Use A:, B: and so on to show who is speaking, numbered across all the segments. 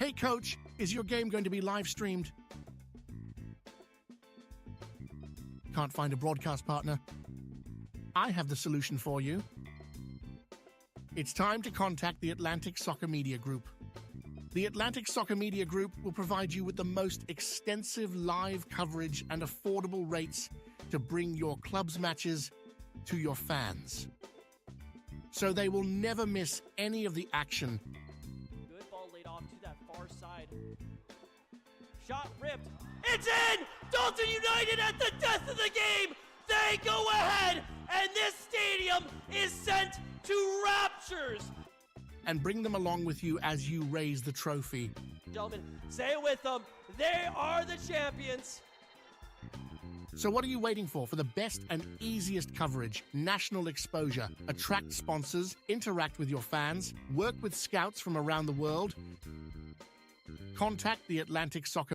A: Hey coach, is your game going to be live streamed? Can't find a broadcast partner? I have the solution for you. It's time to contact the Atlantic Soccer Media Group. The Atlantic Soccer Media Group will provide you with the most extensive live coverage and affordable rates to bring your club's matches to your fans. So they will never miss any of the action.
B: Good ball laid off to that far side. Shot ripped. It's in! Dalton United at the death of the game! They go ahead, and this stadium is sent to raptures.
A: And bring them along with you as you raise the trophy.
B: Gentlemen, say it with them. They are the champions.
A: So what are you waiting for? For the best and easiest coverage, national exposure, attract sponsors, interact with your fans, work with scouts from around the world? Contact the Atlantic Soccer.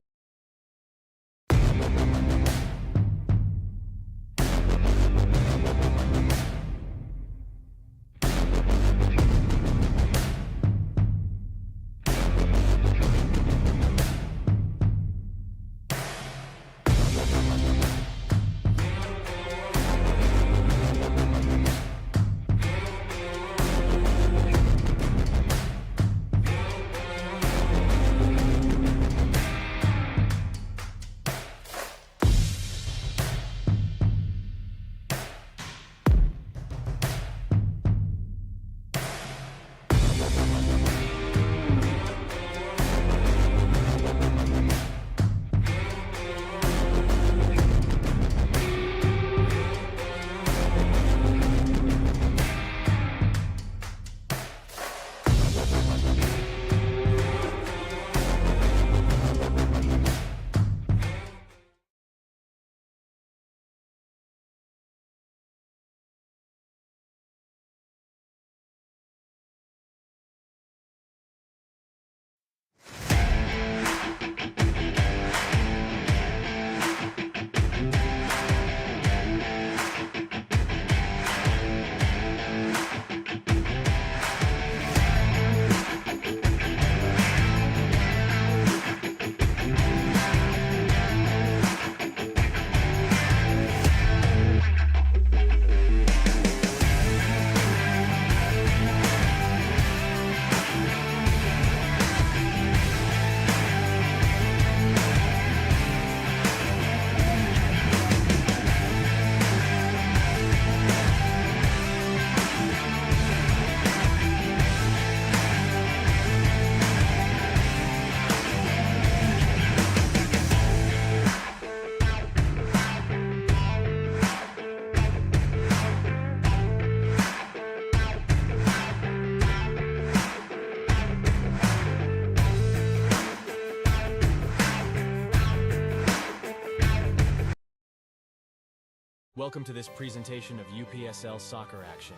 C: Welcome to this presentation of UPSL Soccer Action,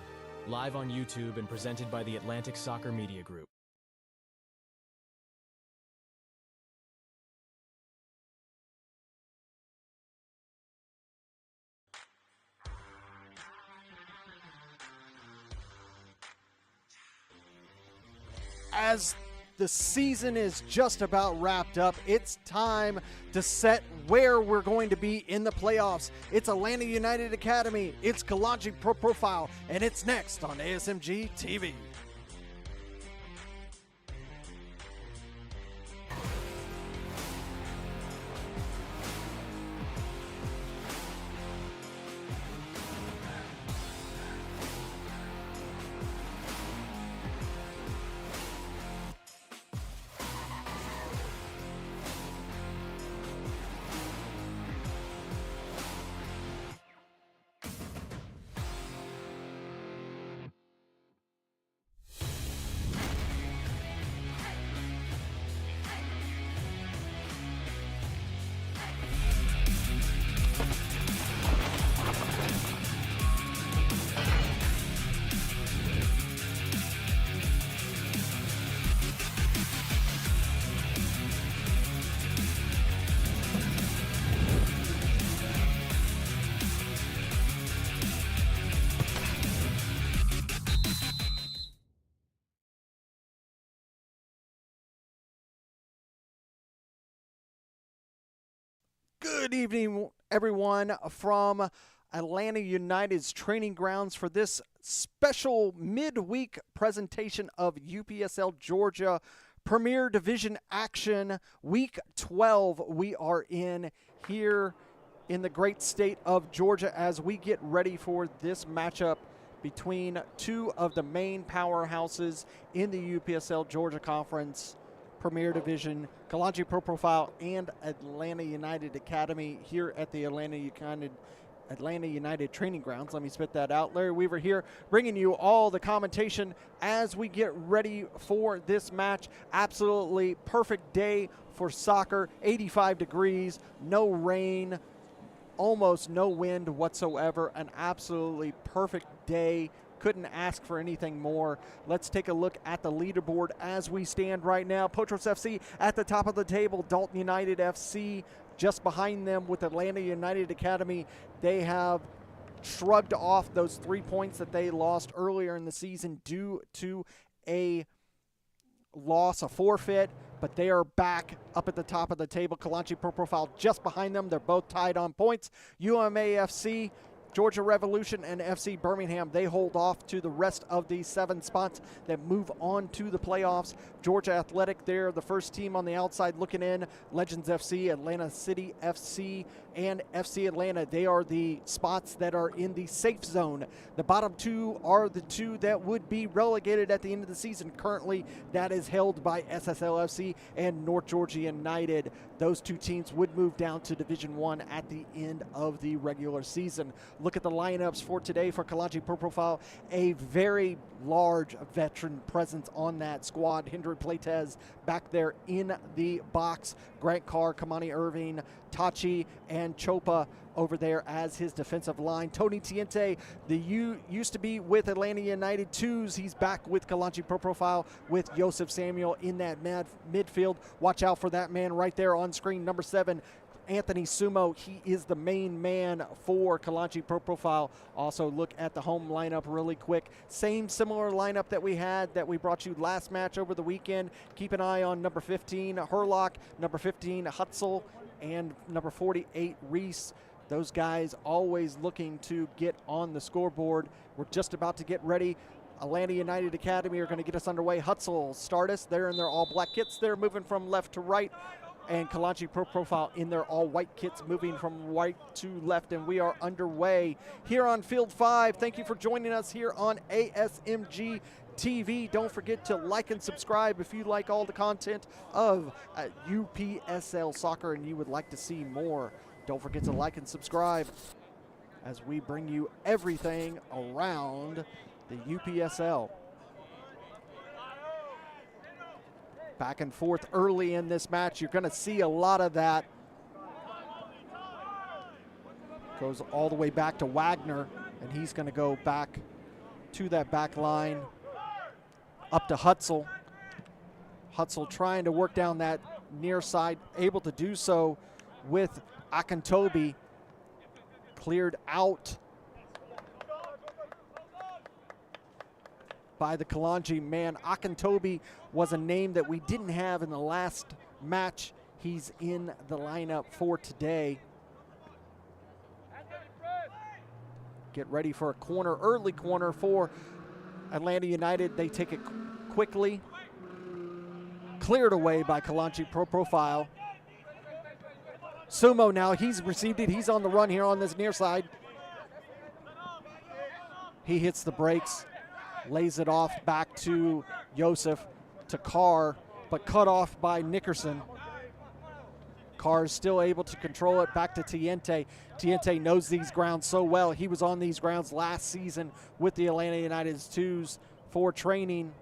C: live on YouTube and presented by the Atlantic Soccer Media Group.
D: As the season is just about wrapped up, it's time to set where we're going to be in the playoffs. It's Atlanta United Academy, it's Kalonji Pro Profile, and it's next on ASMG TV. Good evening, everyone, from Atlanta United's training grounds for this special midweek presentation of UPSL Georgia Premier Division action. Week 12 we are in here in the great state of Georgia as we get ready for this matchup between two of the main powerhouses in the UPSL Georgia Conference Premier Division, Kalonji Pro Profile and Atlanta United Academy here at the Atlanta United training grounds. Let me spit that out. Larry Weaver here bringing you all the commentation as we get ready for this match. Absolutely perfect day for soccer, 85 degrees, no rain, almost no wind whatsoever. An absolutely perfect day. Couldn't ask for anything more. Let's take a look at the leaderboard as we stand right now. Potros FC at the top of the table. Dalton United FC just behind them with Atlanta United Academy. They have shrugged off those 3 points that they lost earlier in the season due to a loss, a forfeit, but they are back up at the top of the table. Kalonji Pro Profile just behind them. They're both tied on points. UMAFC, Georgia Revolution, and FC Birmingham, they hold off to the rest of these 7 spots that move on to the playoffs. Georgia Athletic, they're the first team on the outside looking in. Legends FC, Atlanta City FC, and FC Atlanta, they are the spots that are in the safe zone. The bottom 2 are the 2 that would be relegated at the end of the season. Currently, that is held by SSL FC and North Georgia United. Those 2 teams would move down to Division 1 at the end of the regular season. Look at the lineups for today for Kalonji Pro Profile. A very large veteran presence on that squad. Hendry Playtez back there in the box. Grant Carr, Kamani Irving, Tachi, and Chopa over there as his defensive line. Tony Tiente, used to be with Atlanta United 2s. He's back with Kalonji Pro Profile with Joseph Samuel in that midfield. Watch out for that man right there on screen, number 7. Anthony Sumo, he is the main man for Kalonji Pro Profile. Also look at the home lineup really quick. Same similar lineup that we brought you last match over the weekend. Keep an eye on number 15, Herlock, number 15, Hutzel, and number 48, Reese. Those guys always looking to get on the scoreboard. We're just about to get ready. Atlanta United Academy are going to get us underway. Hutzel start us. They're in their all-black kits. They're moving from left to right. And Kalonji Pro Profile in their all-white kits, moving from right to left, and we are underway here on Field 5. Thank you for joining us here on ASMG TV. Don't forget to like and subscribe if you like all the content of UPSL soccer and you would like to see more. Don't forget to like and subscribe as we bring you everything around the UPSL. Back and forth early in this match. You're going to see a lot of that. Goes all the way back to Wagner, and he's going to go back to that back line. Up to Hutzel. Hutzel trying to work down that near side, able to do so with Akintobi. Cleared out by the Kalonji man. Akintobi was a name that we didn't have in the last match. He's in the lineup for today. Get ready for a corner, early corner for Atlanta United. They take it quickly. Cleared away by Kalonji Pro Profile. Sumo now, he's received it. He's on the run here on this near side. He hits the brakes. Lays it off back to Joseph, to Carr, but cut off by Nickerson. Carr is still able to control it back to Tiente. Tiente knows these grounds so well. He was on these grounds last season with the Atlanta United's 2s for training.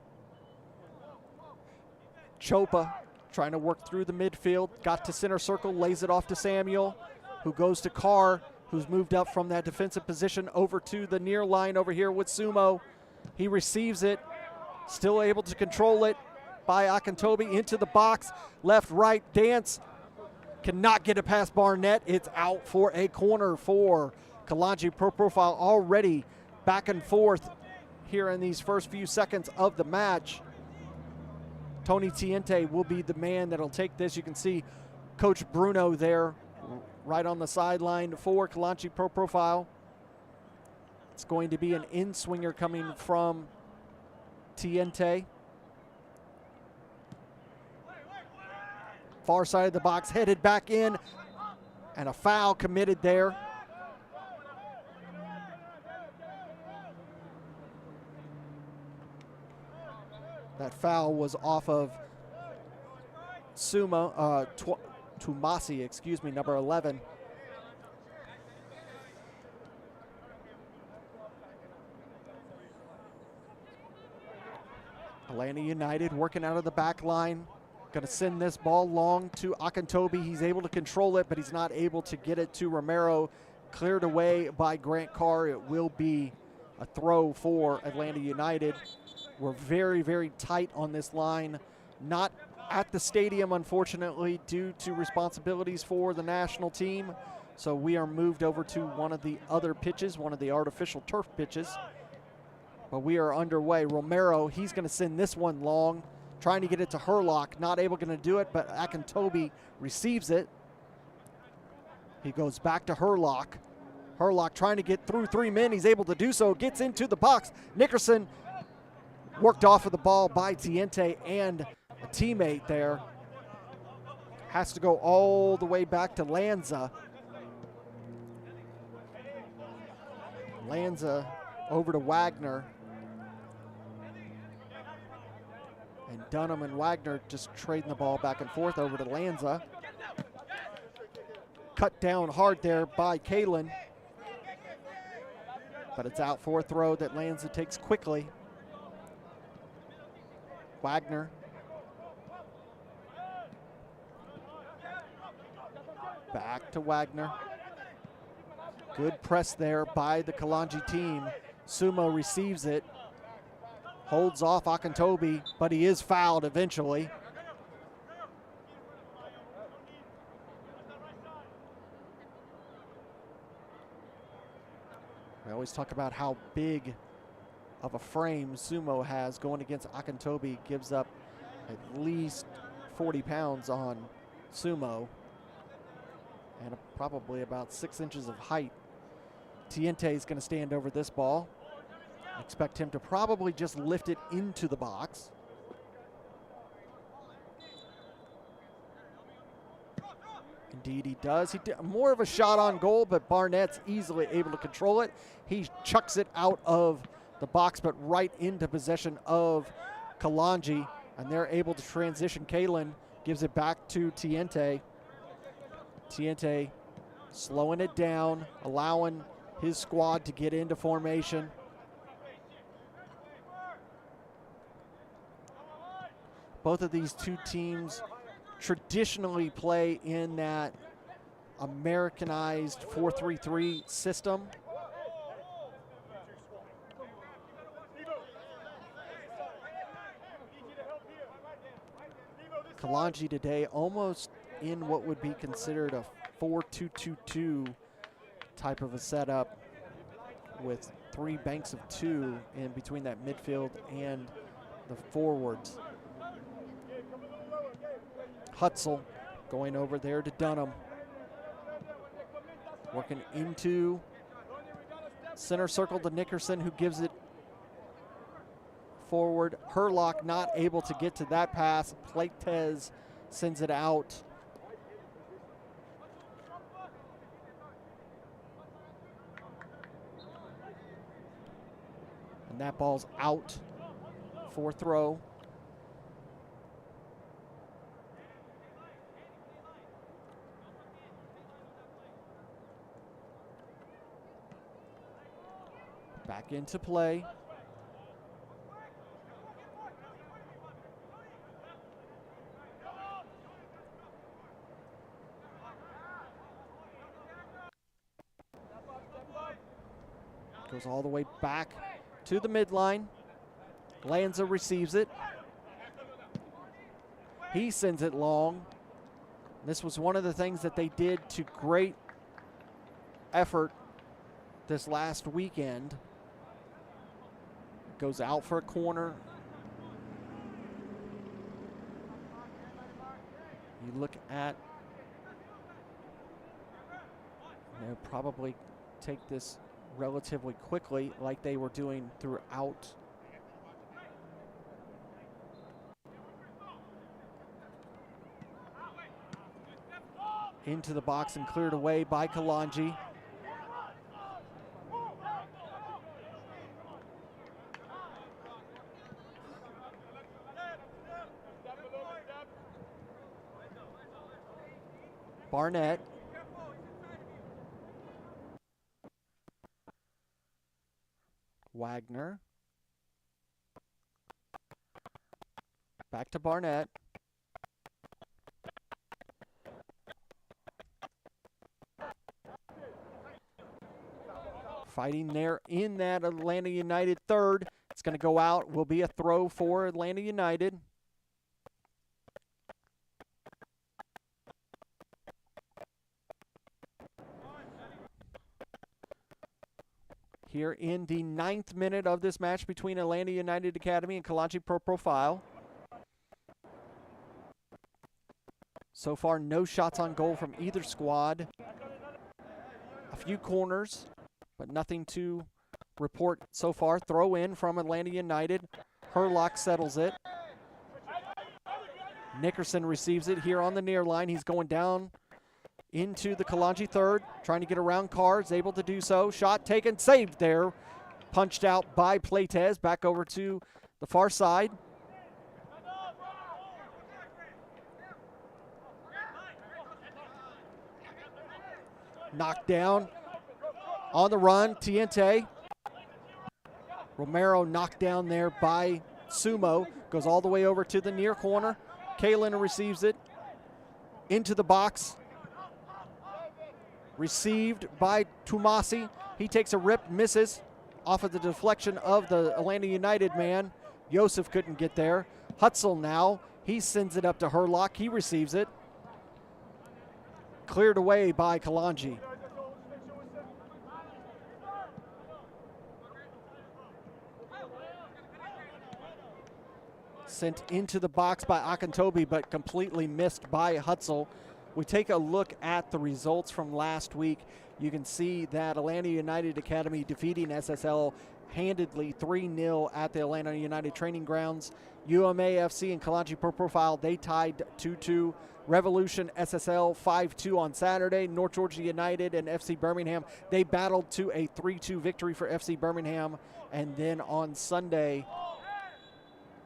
D: Chopa trying to work through the midfield. Got to center circle, lays it off to Samuel, who goes to Carr, who's moved up from that defensive position over to the near line over here with Sumo. He receives it, still able to control it by Akintobi into the box. Left, right, dance. Cannot get it past Barnett. It's out for a corner for Kalonji Pro Profile. Already back and forth here in these first few seconds of the match. Tony Tiente will be the man that'll take this. You can see Coach Bruno there right on the sideline for Kalonji Pro Profile. It's going to be an in-swinger coming from Tiente. Far side of the box, headed back in, and a foul committed there. That foul was off of Tumasi, excuse me, number 11. Atlanta United working out of the back line. Going to send this ball long to Akintobi. He's able to control it, but he's not able to get it to Romero. Cleared away by Grant Carr. It will be a throw for Atlanta United. We're very, very tight on this line. Not at the stadium, unfortunately, due to responsibilities for the national team. So we are moved over to one of the other pitches, one of the artificial turf pitches. But we are underway. Romero, he's going to send this one long, trying to get it to Herlock. Not able to do it, but Akintobi receives it. He goes back to Herlock. Herlock trying to get through 3 men. He's able to do so. Gets into the box. Nickerson worked off of the ball by Tiente and a teammate there. Has to go all the way back to Lanza. Lanza over to Wagner. And Dunham and Wagner just trading the ball back and forth over to Lanza. Cut down hard there by Kalen. But it's out for a throw that Lanza takes quickly. Wagner. Back to Wagner. Good press there by the Kalonji team. Sumo receives it. Holds off Akintobi, but he is fouled eventually. We always talk about how big of a frame Sumo has. Going against Akintobi gives up at least 40 pounds on Sumo and probably about 6 inches of height. Tiente is going to stand over this ball. Expect him to probably just lift it into the box. Indeed he does. He did more of a shot on goal, but Barnett's easily able to control it. He chucks it out of the box, but right into possession of Kalonji, and they're able to transition. Kalen gives it back to Tiente. Tiente slowing it down, allowing his squad to get into formation. Both of these two teams traditionally play in that Americanized 4-3-3 system. Kalonji today almost in what would be considered a 4-2-2-2 type of a setup with 3 banks of 2 in between that midfield and the forwards. Hutzel going over there to Dunham. Working into center circle to Nickerson, who gives it forward. Herlock not able to get to that pass. Pleitez sends it out. And that ball's out for throw. Back into play. Goes all the way back to the midline. Lanza receives it. He sends it long. This was one of the things that they did to great effort this last weekend. Goes out for a corner. You look at They'll probably take this relatively quickly like they were doing throughout. Into the box and cleared away by Kalonji. Barnett. Wagner. Back to Barnett. Fighting there in that Atlanta United third. It's going to go out. Will be a throw for Atlanta United. Here in the 9th minute of this match between Atlanta United Academy and Kalonji Pro Profile. So far, no shots on goal from either squad. A few corners, but nothing to report so far. Throw in from Atlanta United. Herlock settles it. Nickerson receives it here on the near line. He's going down into the Kalonji third, trying to get around Carr, is able to do so. Shot taken, saved there. Punched out by Playtez, back over to the far side. Knocked down. On the run, Tiente. Romero knocked down there by Sumo. Goes all the way over to the near corner. Kalen receives it. Into the box. Received by Tumasi. He takes a rip, misses off of the deflection of the Atlanta United man. Yosef couldn't get there. Hutzel now. He sends it up to Herlock. He receives it. Cleared away by Kalonji. Sent into the box by Akintobi, but completely missed by Hutzel. We take a look at the results from last week. You can see that Atlanta United Academy defeating SSL handedly 3-0 at the Atlanta United Training Grounds. UMAFC and Kalonji Pro Profile, they tied 2-2. Revolution SSL 5-2 on Saturday. North Georgia United and FC Birmingham, they battled to a 3-2 victory for FC Birmingham. And then on Sunday,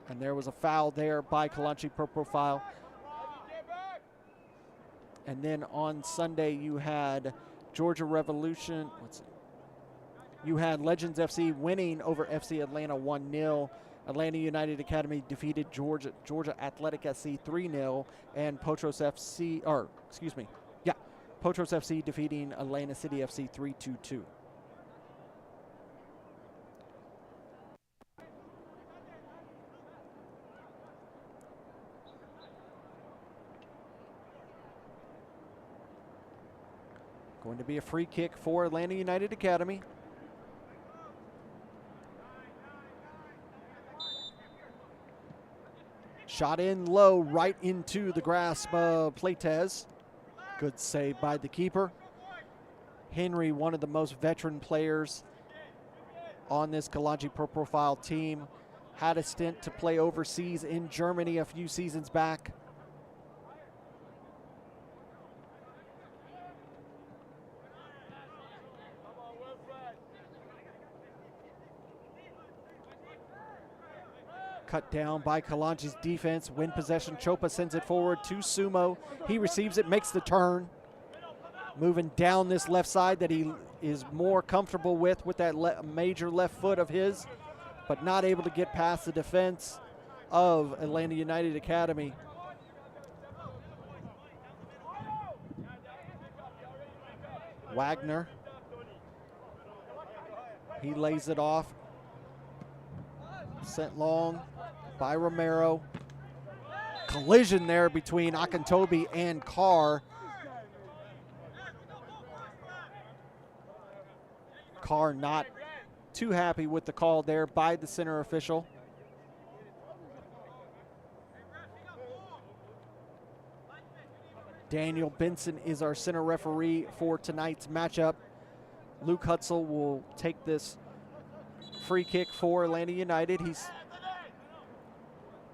D: and there was a foul there by Kalonji Pro Profile. And then on Sunday, you had Georgia Revolution. You had Legends FC winning over FC Atlanta 1-0. Atlanta United Academy defeated Georgia Athletic SC 3-0. And Potros FC defeating Atlanta City FC 3-2. Going to be a free kick for Atlanta United Academy. Shot in low, right into the grasp of Playtez. Good save by the keeper. Henry, one of the most veteran players on this Kalonji Pro Profile team. Had a stint to play overseas in Germany a few seasons back. Cut down by Kalonji's defense. Win possession. Chopa sends it forward to Sumo. He receives it, makes the turn. Moving down this left side that he is more comfortable with that major left foot of his, but not able to get past the defense of Atlanta United Academy. Wagner. He lays it off. Sent long by Romero. Collision there between Akintobi and Carr. Carr not too happy with the call there by the center official. Daniel Benson is our center referee for tonight's matchup. Luke Hutzel will take this free kick for Atlanta United. He's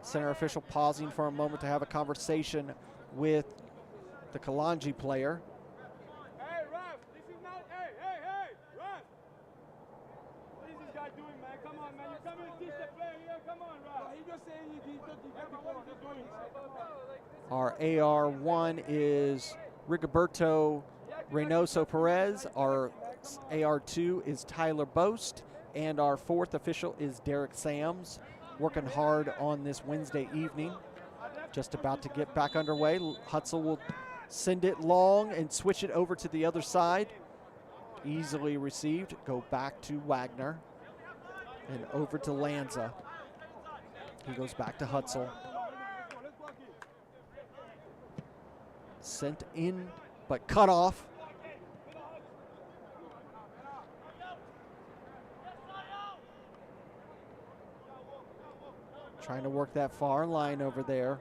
D: center official pausing for a moment to have a conversation with the Kalonji player.
E: Hey, ref, this is not, hey, ref. What is this guy doing, man? Come on, man. You come and teach the player here. Come on, ref. He just saying he's doing.
D: Our AR1 is Rigoberto Reynoso Perez. Our AR2 is Tyler Boast. And our fourth official is Derek Sams, working hard on this Wednesday evening. Just about to get back underway. Hutzel will send it long and switch it over to the other side. Easily received. Go back to Wagner and over to Lanza. He goes back to Hutzel. Sent in, but cut off. Trying to work that far line over there.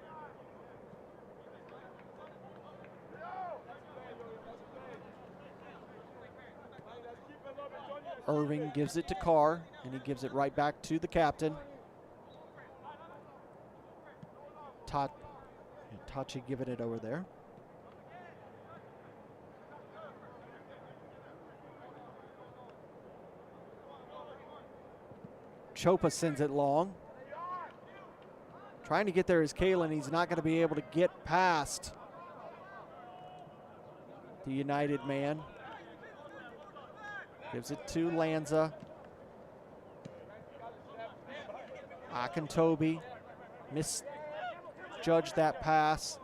D: Irving gives it to Carr, and he gives it right back to the captain. Tachi giving it over there. Chopa sends it long. Trying to get there is Kalen. He's not going to be able to get past the United man. Gives it to Lanza. Akintobi misjudged that pass.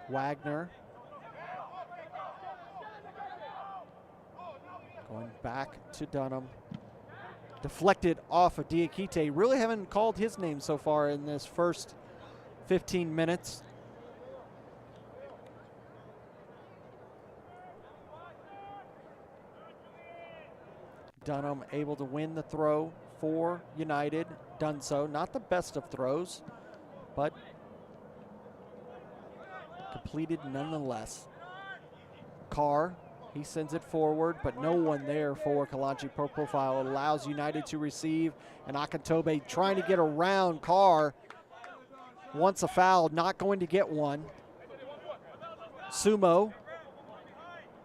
D: Wagner going back to Dunham. Deflected off of Diakite. Really haven't called his name so far in this first 15 minutes. Dunham able to win the throw for United. Done so. Not the best of throws, but completed nonetheless. Carr, he sends it forward, but no one there for Kalonji Pro Profile. It allows United to receive, and Akintobe trying to get around Carr. Wants a foul, not going to get one. Sumo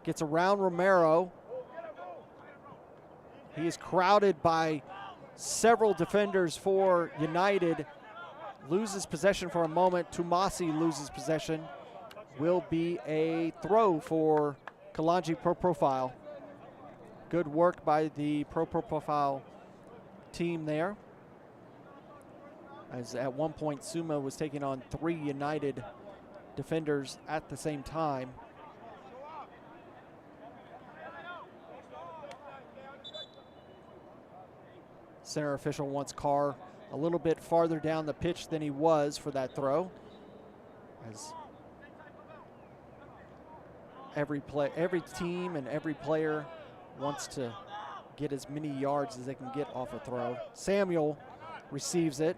D: gets around Romero. He is crowded by several defenders for United. Loses possession for a moment. Tumasi loses possession. Will be a throw for Kalonji Pro Profile. Good work by the Pro Profile team there. As at one point Sumo was taking on 3 United defenders at the same time. Center official wants Carr a little bit farther down the pitch than he was for that throw. As every team and every player wants to get as many yards as they can get off a throw. Samuel receives it.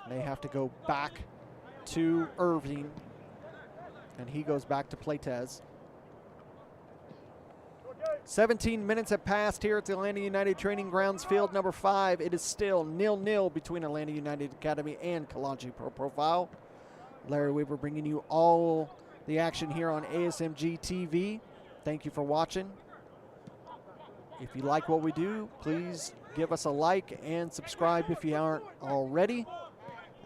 D: They have to go back to Irving, and he goes back to Playtez. 17 minutes have passed here at the Atlanta United Training Grounds, field number 5. It is still 0-0 between Atlanta United Academy and Kalonji Pro Profile. Larry Weaver bringing you all the action here on ASMG TV. Thank you for watching. If you like what we do, please give us a like and subscribe if you aren't already,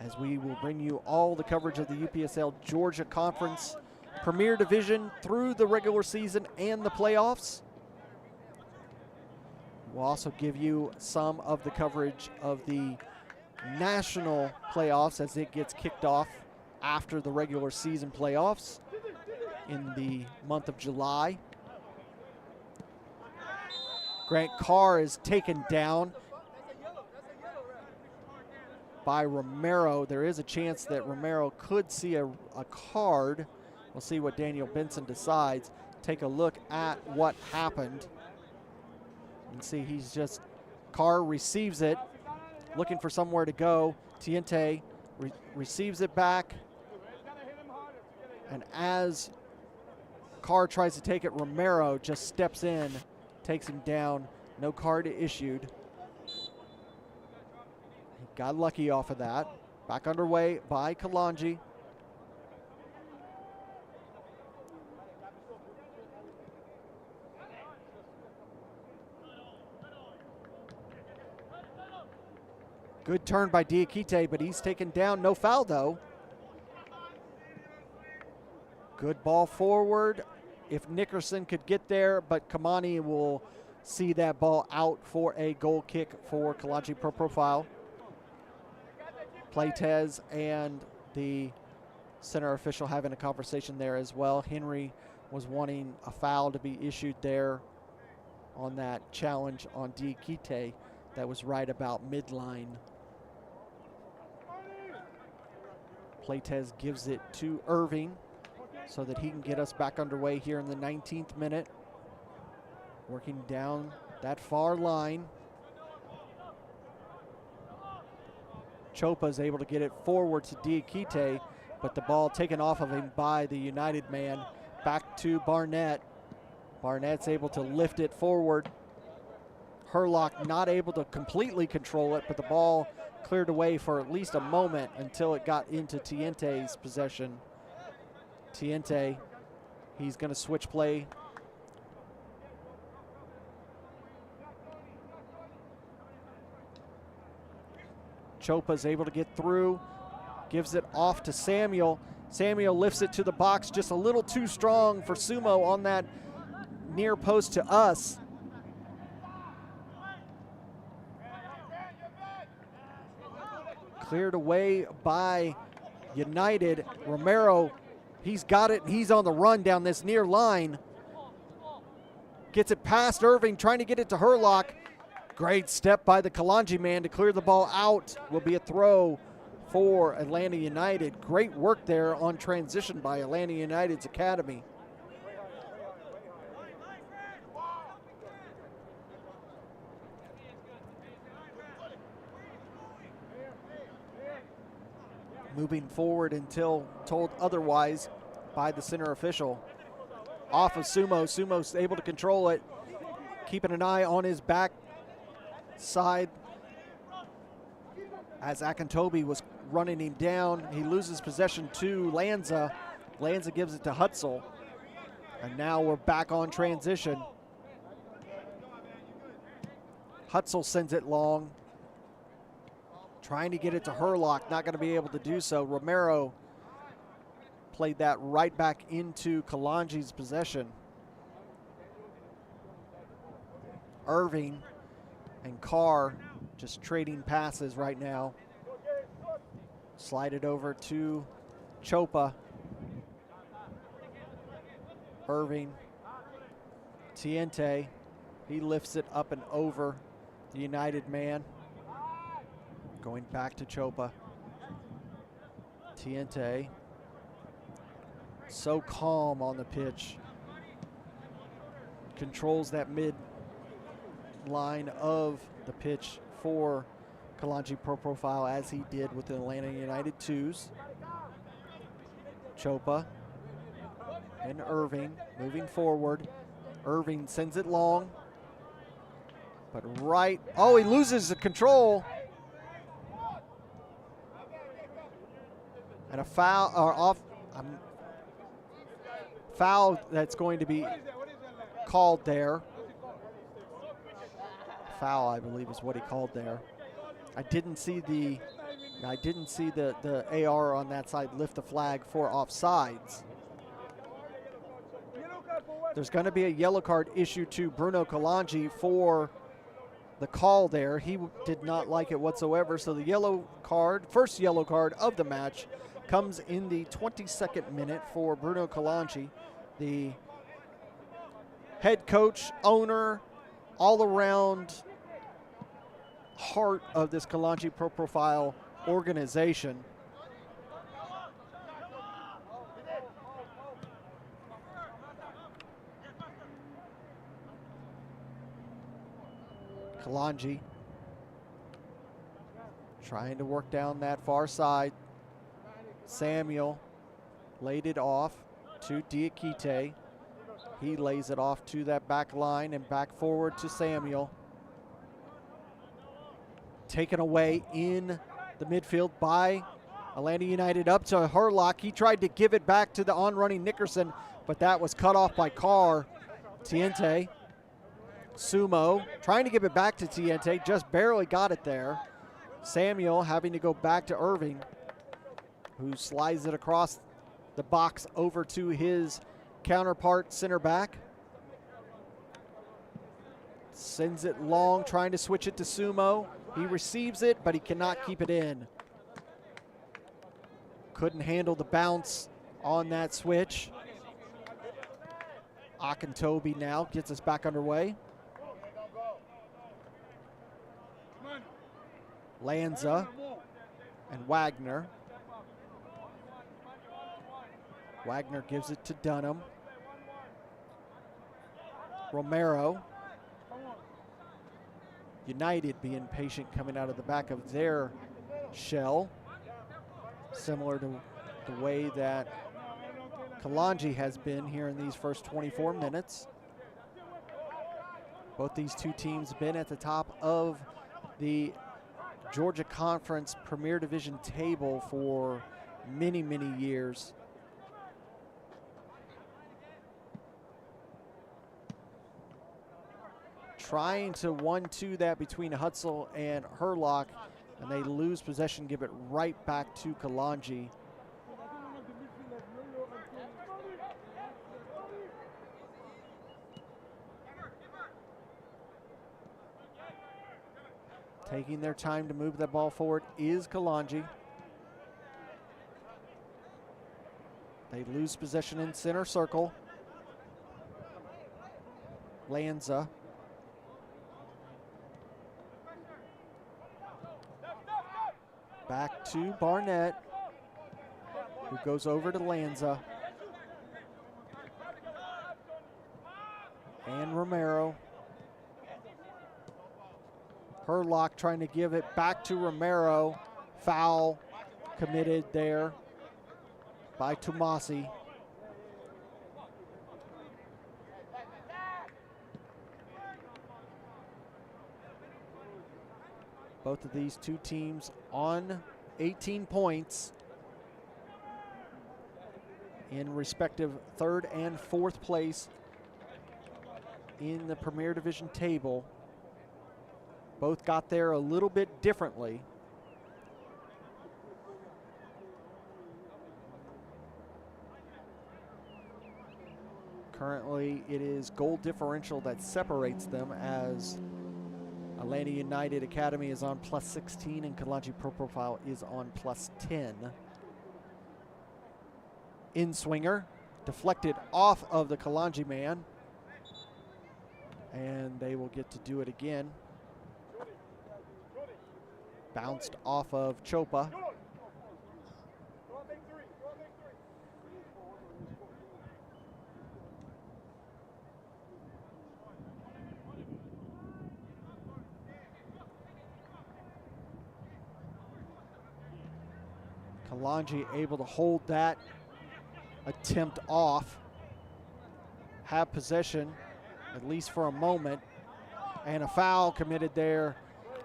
D: as we will bring you all the coverage of the UPSL Georgia Conference Premier Division through the regular season and the playoffs. We'll also give you some of the coverage of the national playoffs as it gets kicked off after the regular season playoffs in the month of July. Grant Carr is taken down. by Romero. There is a chance that Romero could see a card. We'll see what Daniel Benson decides. Take a look at what happened. And see, he's just, Carr receives it, looking for somewhere to go. Tiente receives it back. And as Carr tries to take it, Romero just steps in, takes him down. No card issued. He got lucky off of that. Back underway by Kalonji. Good turn by Diakite, but he's taken down. No foul, though. Good ball forward. If Nickerson could get there, but Kamani will see that ball out for a goal kick for Kalonji Pro Profile. Playtez and the center official having a conversation there as well. Henry was wanting a foul to be issued there on that challenge on Diakite that was right about midline. Playtez gives it to Irving so that he can get us back underway here in the 19th minute. Working down that far line. Chopa is able to get it forward to Diakite, but the ball taken off of him by the United man. Back to Barnett. Barnett's able to lift it forward. Herlock not able to completely control it, but the ball cleared away for at least a moment until it got into Tiente's possession. Tiente, he's going to switch play. Chopa's able to get through, gives it off to Samuel. Samuel lifts it to the box, just a little too strong for Sumo on that near post to us. Cleared away by United. Romero, he's got it. He's on the run down this near line. Gets it past Irving, trying to get it to Herlock. Great step by the Kalonji man to clear the ball out. Will be a throw for Atlanta United. Great work there on transition by Atlanta United's academy. Moving forward until told otherwise by the center official. Off of Sumo. Sumo's able to control it. Keeping an eye on his back side as Akintobi was running him down. He loses possession to Lanza. Lanza gives it to Hutzel. And now we're back on transition. Hutzel sends it long. Trying to get it to Herlock, not going to be able to do so. Romero played that right back into Kalonji's possession. Irving and Carr just trading passes right now. Slide it over to Chopa. Irving. Tiente. He lifts it up and over the United man. Going back to Chopa. Tiente. So calm on the pitch. Controls that mid line of the pitch for Kalonji Pro Profile as he did with the Atlanta United 2s. Chopa and Irving moving forward. Irving sends it long. But right, oh, he loses the control. And a foul, or off, foul that's going to be called there. Foul, I believe, is what he called there. I didn't see the AR on that side lift the flag for offsides. There's going to be a yellow card issued to Bruno Kalonji for the call there. He did not like it whatsoever. So the yellow card, first yellow card of the match, comes in the 22nd minute for Bruno Kalonji, the head coach, owner, all around heart of this Kalonji Pro Profile organization. Kalonji trying to work down that far side. Samuel laid it off to Diakite. He lays it off to that back line and back forward to Samuel. Taken away in the midfield by Atlanta United up to Herlock. He tried to give it back to the on-running Nickerson, but that was cut off by Carr. Tiente. Sumo trying to give it back to Tiente, just barely got it there. Samuel having to go back to Irving, who slides it across the box over to his counterpart center back. Sends it long, trying to switch it to Sumo. He receives it, but he cannot keep it in. Couldn't handle the bounce on that switch. Akintobi now gets us back underway. Lanza and Wagner. Wagner gives it to Dunham. Romero. United being patient coming out of the back of their shell. Similar to the way that Kalonji has been here in these first 24 minutes. Both these two teams have been at the top of the Georgia Conference Premier Division table for many, many years. Trying to 1-2 that between Hutzel and Herlock, and they lose possession, give it right back to Kalonji. Taking their time to move that ball forward is Kalonji. They lose possession in center circle. Lanza. Back to Barnett, who goes over to Lanza. And Romero. Herlock trying to give it back to Romero. Foul committed there by Tomasi. Both of these two teams on 18 points in respective third and fourth place in the Premier Division table. Both got there a little bit differently. Currently, it is goal differential that separates them, as Atlanta United Academy is on +16 and Kalonji Pro Profile is on +10. In-swinger, deflected off of the Kalonji man, and they will get to do it again. Bounced off of Chopa. Kalonji able to hold that attempt off, have possession, at least for a moment, and a foul committed there.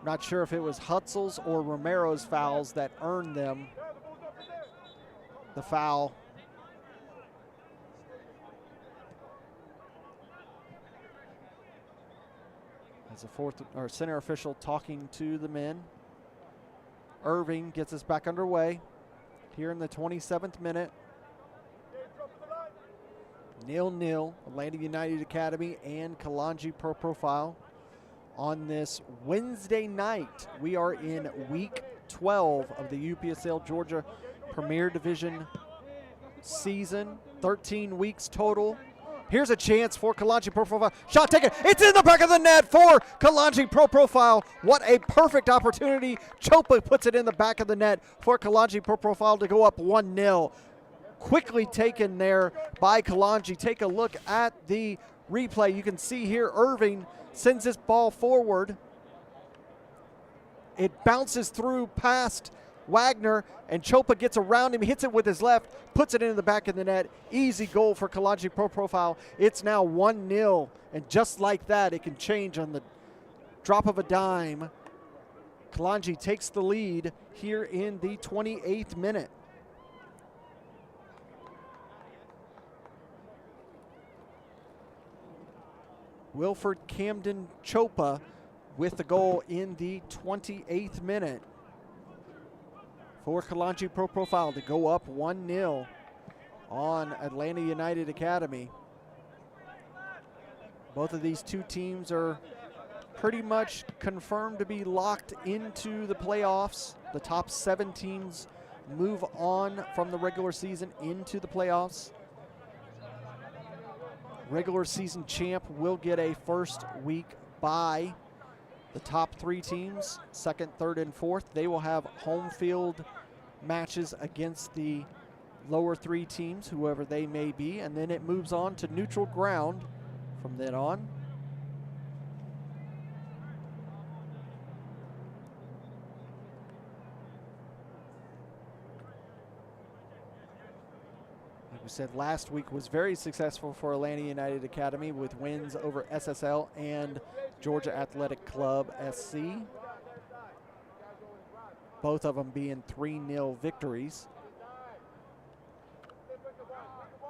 D: Not sure if it was Hutzel's or Romero's fouls that earned them the foul. As a fourth or center official talking to the men. Irving gets us back underway here in the 27th minute. 0-0, Atlanta United Academy and Kalonji Pro Profile. On this Wednesday night, we are in week 12 of the UPSL Georgia Premier Division season. 13 weeks total. Here's a chance for Kalonji Pro Profile. Shot taken. It's in the back of the net for Kalonji Pro Profile. What a perfect opportunity. Chopa puts it in the back of the net for Kalonji Pro Profile to go up 1-0. Quickly taken there by Kalonji. Take a look at the replay. You can see here Irving sends this ball forward. It bounces through past Wagner, and Chopa gets around him, hits it with his left, puts it into the back of the net. Easy goal for Kalonji Pro Profile. It's now 1-0, and just like that, it can change on the drop of a dime. Kalonji takes the lead here in the 28th minute. Wilford Camden Chopa with the goal in the 28th minute for Kalonji Pro Profile to go up 1-0 on Atlanta United Academy. Both of these two teams are pretty much confirmed to be locked into the playoffs. The top 7 teams move on from the regular season into the playoffs. Regular season champ will get a first week bye. The top 3 teams, 2nd, 3rd, and 4th, they will have home field matches against the lower 3 teams, whoever they may be, and then it moves on to neutral ground from then on. Like we said, last week was very successful for Atlanta United Academy with wins over SSL and Georgia Athletic Club SC. Both of them being 3-0 victories.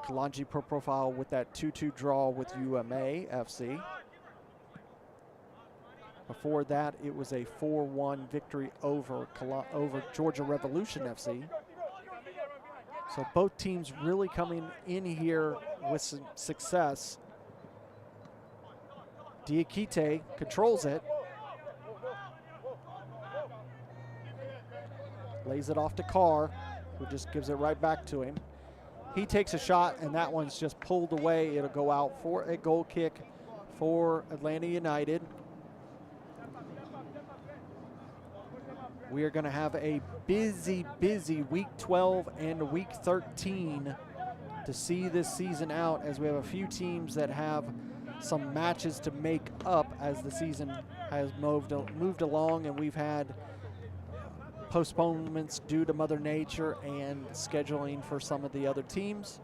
D: Kalonji Pro Profile with that 2-2 draw with UMA FC. Before that, it was a 4-1 victory over Georgia Revolution FC. So both teams really coming in here with some success. Diakite controls it. Lays it off to Carr, who just gives it right back to him. He takes a shot, and that one's just pulled away. It'll go out for a goal kick for Atlanta United. We are going to have a busy, busy Week 12 and Week 13 to see this season out, as we have a few teams that have some matches to make up as the season has moved along, and we've had postponements due to Mother Nature and scheduling for some of the other teams.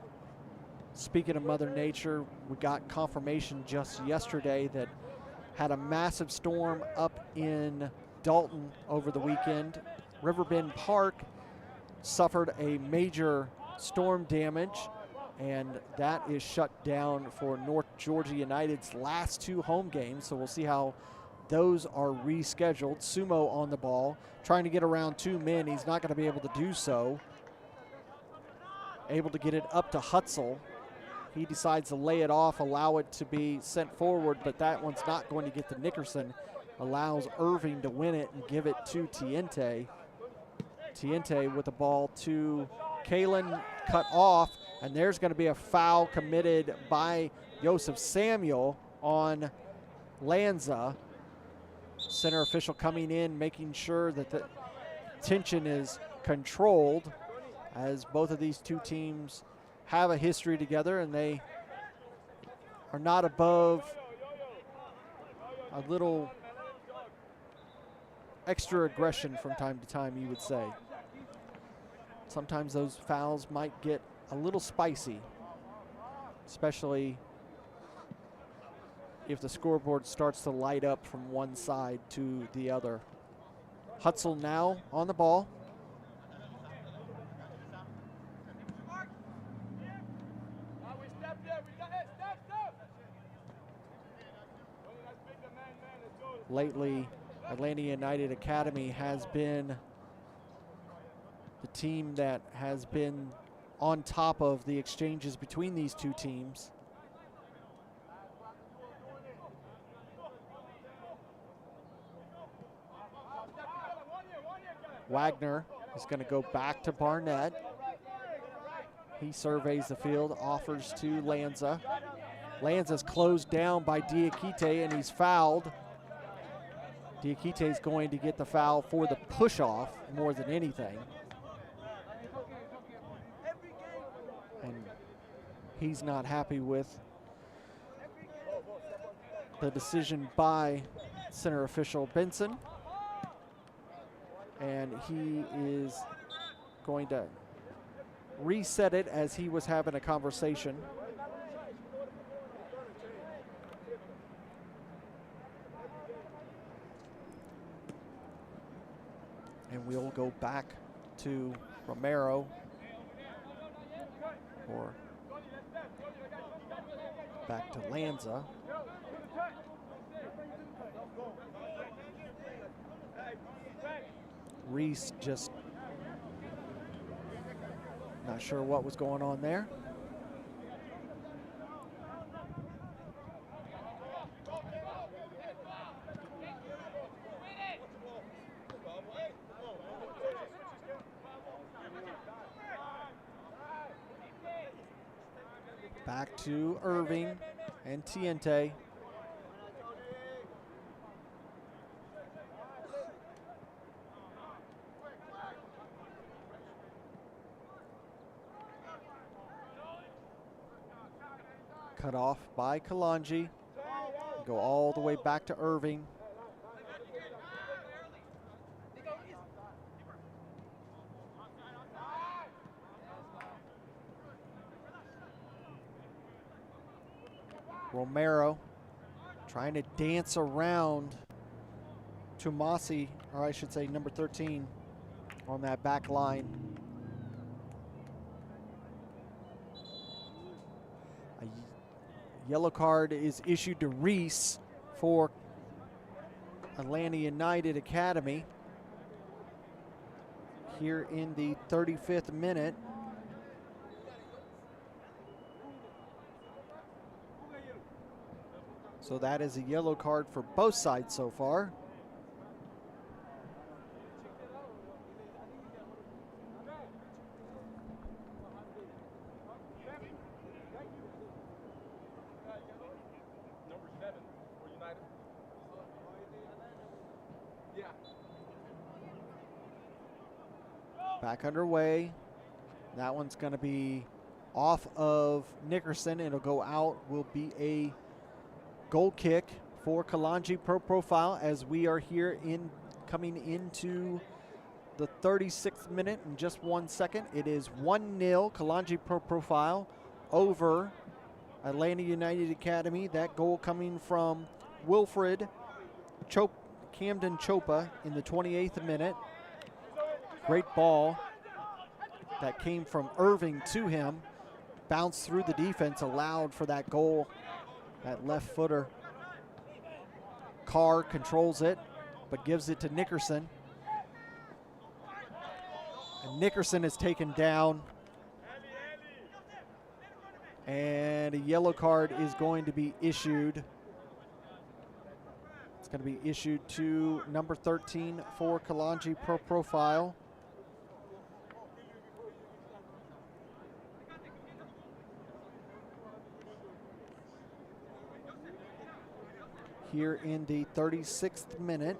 D: Speaking of Mother Nature, we got confirmation just yesterday that had a massive storm up in Dalton over the weekend. Riverbend Park suffered a major storm damage, and that is shut down for North Georgia United's last 2 home games, so we'll see how those are rescheduled. Sumo on the ball, trying to get around 2 men. He's not going to be able to do so. Able to get it up to Hutzel. He decides to lay it off, allow it to be sent forward, but that one's not going to get to Nickerson. Allows Irving to win it and give it to Tiente. Tiente with the ball to Kalen, cut off, and there's going to be a foul committed by Joseph Samuel on Lanza. Center official coming in, making sure that the tension is controlled, as both of these two teams have a history together, and they are not above a little extra aggression from time to time, you would say. Sometimes those fouls might get a little spicy, especially if the scoreboard starts to light up from one side to the other. Hutzel now on the ball. Lately, Atlanta United Academy has been the team that has been on top of the exchanges between these two teams. Wagner is going to go back to Barnett. He surveys the field, offers to Lanza. Lanza's closed down by Diakite, and he's fouled. Diakite is going to get the foul for the push-off more than anything. And he's not happy with the decision by center official Benson. And he is going to reset it as he was having a conversation. And we'll go back to Romero, or back to Lanza. Reese just not sure what was going on there. Back to Irving and Tiente. Cut off by Kalonji. Go all the way back to Irving. Romero trying to dance around Tumasi, or I should say number 13, on that back line. A yellow card is issued to Reese for Atlanta United Academy here in the 35th minute. So that is a yellow card for both sides so far.
E: Number 7 for United. Yeah.
D: Back underway. That one's going to be off of Nickerson. It'll go out. Will be a goal kick for Kalonji Pro Profile as we are here coming into the 36th minute in just 1 second. It is 1-0 Kalonji Pro Profile over Atlanta United Academy. That goal coming from Wilfred Camden Chopa in the 28th minute. Great ball that came from Irving to him. Bounced through the defense, allowed for that goal. That left footer. Carr controls it, but gives it to Nickerson. And Nickerson is taken down. And a yellow card is going to be issued. It's going to be issued to number 13 for Kalonji Pro Profile. Here in the 36th minute.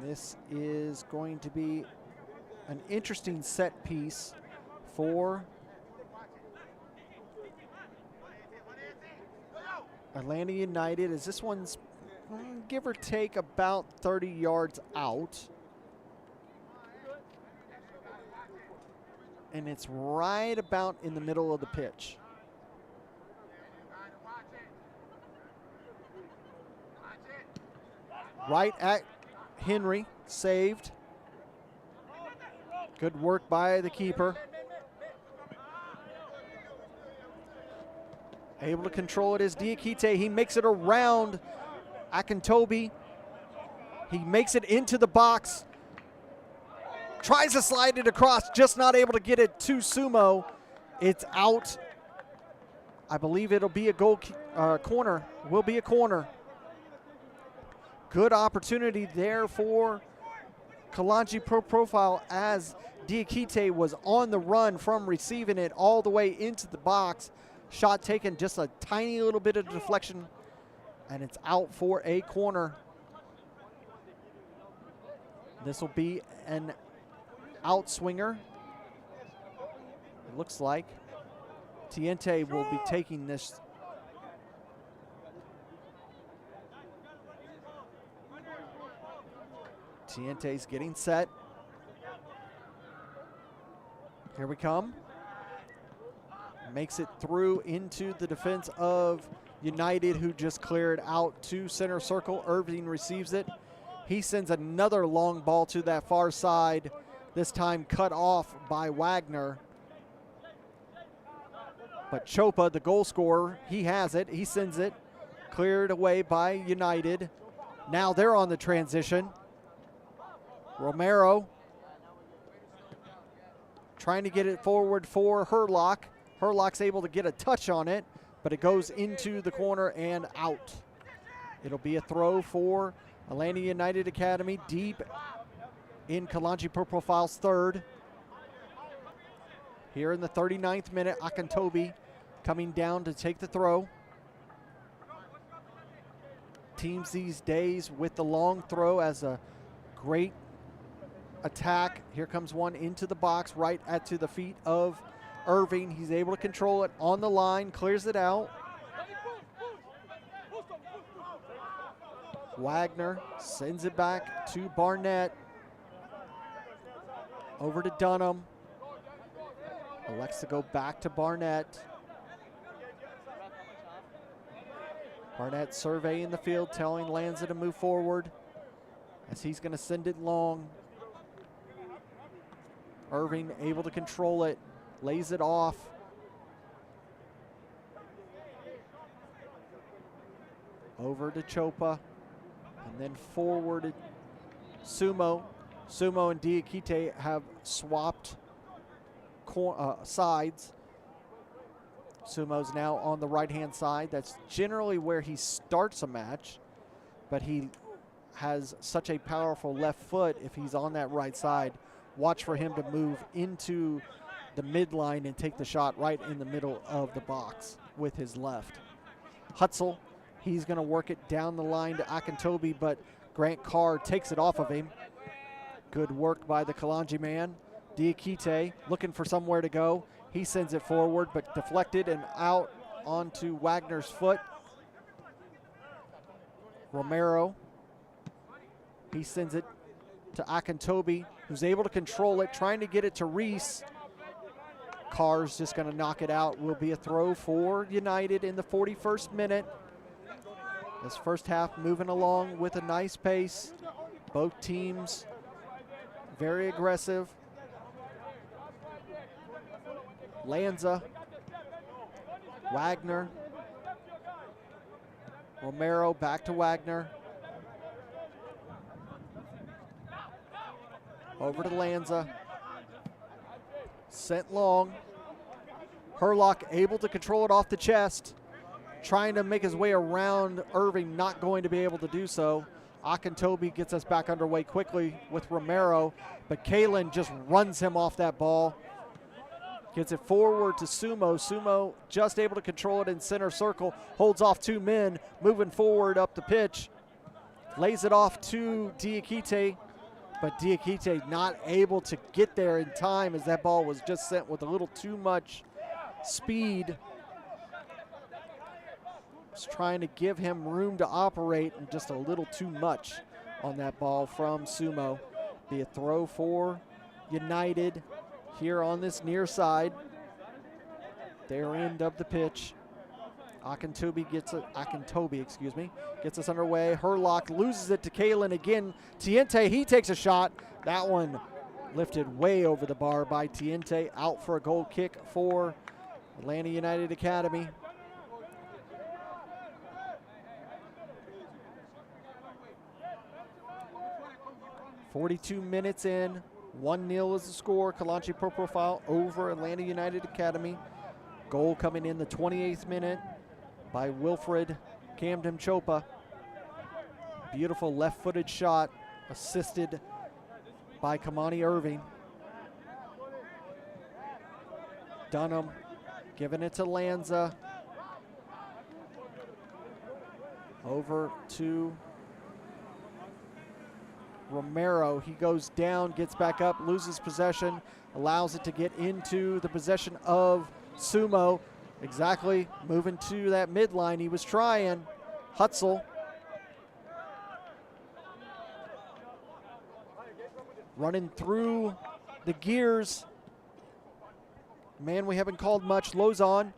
D: This is going to be an interesting set piece for Atlanta United, as this one's give or take about 30 yards out. And it's right about in the middle of the pitch. Right at Henry, saved. Good work by the keeper. Able to control it is Diakite. He makes it around Akintobi. He makes it into the box. Tries to slide it across, just not able to get it to Sumo. It's out. I believe it'll be a goal corner. Will be a corner. Good opportunity there for Kalonji Pro Profile as Diakite was on the run from receiving it all the way into the box. Shot taken, just a tiny little bit of deflection, and it's out for a corner. This will be an outswinger. It looks like Tiente will be taking this. Tiente's getting set. Here we come. Makes it through into the defense of United, who just cleared out to center circle. Irving receives it. He sends another long ball to that far side, this time cut off by Wagner. But Chopa, the goal scorer, he has it. He sends it. Cleared away by United. Now they're on the transition. Romero trying to get it forward for Herlock. Herlock's able to get a touch on it, but it goes into the corner and out. It'll be a throw for Atlanta United Academy, deep in Kalonji Pro Profile's third. Here in the 39th minute, Akintobi coming down to take the throw. Teams these days with the long throw as a great attack. Here comes one into the box right to the feet of Irving. He's able to control it on the line, clears it out. Wagner sends it back to Barnett. Over to Dunham. Elects to go back to Barnett. Barnett surveying the field, telling Lanza to move forward as he's going to send it long. Irving able to control it, lays it off. Over to Chopa, and then forward to Sumo. Sumo and Diakite have swapped sides. Sumo's now on the right-hand side. That's generally where he starts a match, but he has such a powerful left foot if he's on that right side. Watch for him to move into the midline and take the shot right in the middle of the box with his left. Hutzel, he's going to work it down the line to Akintobi, but Grant Carr takes it off of him. Good work by the Kalonji man. Diakite looking for somewhere to go. He sends it forward, but deflected and out onto Wagner's foot. Romero, he sends it to Akintobi, who's able to control it, trying to get it to Reese. Carr's just going to knock it out. Will be a throw for United in the 41st minute. This first half moving along with a nice pace. Both teams very aggressive. Lanza, Wagner, Romero back to Wagner. Over to Lanza. Sent long. Herlock able to control it off the chest. Trying to make his way around Irving, not going to be able to do so. Akintobi gets us back underway quickly with Romero, but Kalen just runs him off that ball. Gets it forward to Sumo. Sumo just able to control it in center circle. Holds off two men, moving forward up the pitch. Lays it off to Diakite, but Diakite not able to get there in time as that ball was just sent with a little too much speed. Just trying to give him room to operate and just a little too much on that ball from Sumo. Be a throw for United here on this near side, their end of the pitch. Akintobi gets us underway. Herlock loses it to Kalen again. Tiente, he takes a shot. That one lifted way over the bar by Tiente. Out for a goal kick for Atlanta United Academy. .42 minutes in. 1-0 is the score. Kalonji Pro Profile over Atlanta United Academy. Goal coming in the 28th minute by Wilfred Camden Chopa. beautiful left-footed shot assisted by Kamani Irving. Dunham giving it to Lanza. Over to Romero. He goes down, gets back up, loses possession, allows it to get into the possession of Sumo. Exactly, moving to that midline. He was trying. Hutzel. Running through the gears. Man, we haven't called much. Lozon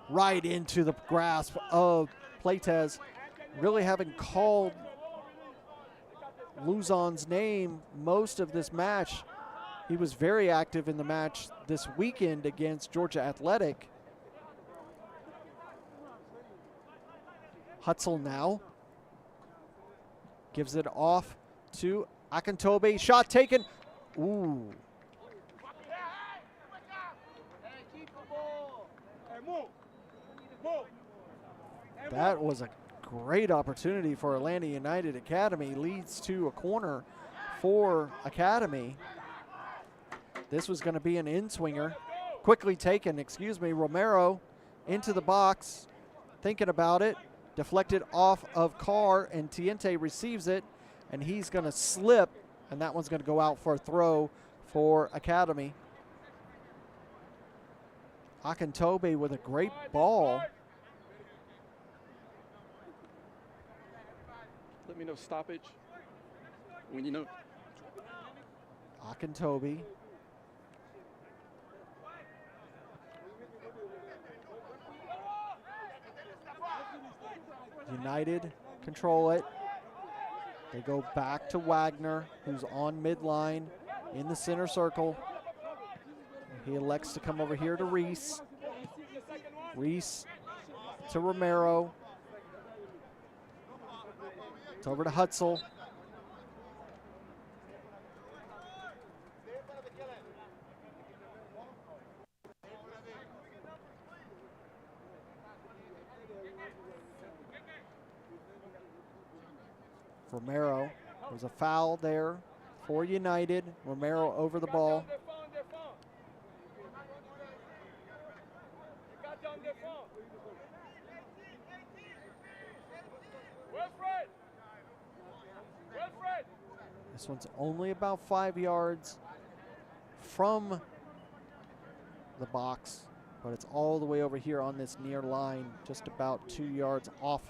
D: right into the grasp of Playtez. Really haven't called Luzon's name most of this match. He was very active in the match this weekend against Georgia Athletic. Hutzel now gives it off to Akintobe. Shot taken. Ooh. That was a great opportunity for Atlanta United Academy. Leads to a corner for Academy. This was going to be an in-swinger. Quickly taken, Romero into the box. Thinking about it. Deflected off of Carr, and Tiente receives it, and he's going to slip, and that one's going to go out for a throw for Academy. Akintobe with a great ball.
F: Let me know stoppage when you know.
D: Akintobe. United control it. They go back to Wagner, who's on midline in the center circle. He elects to come over here to Reese. Reese to Romero. It's over to Hutzel. Romero, there's a foul there for United. Romero over the ball. This one's only about 5 yards from the box, but it's all the way over here on this near line, just about 2 yards off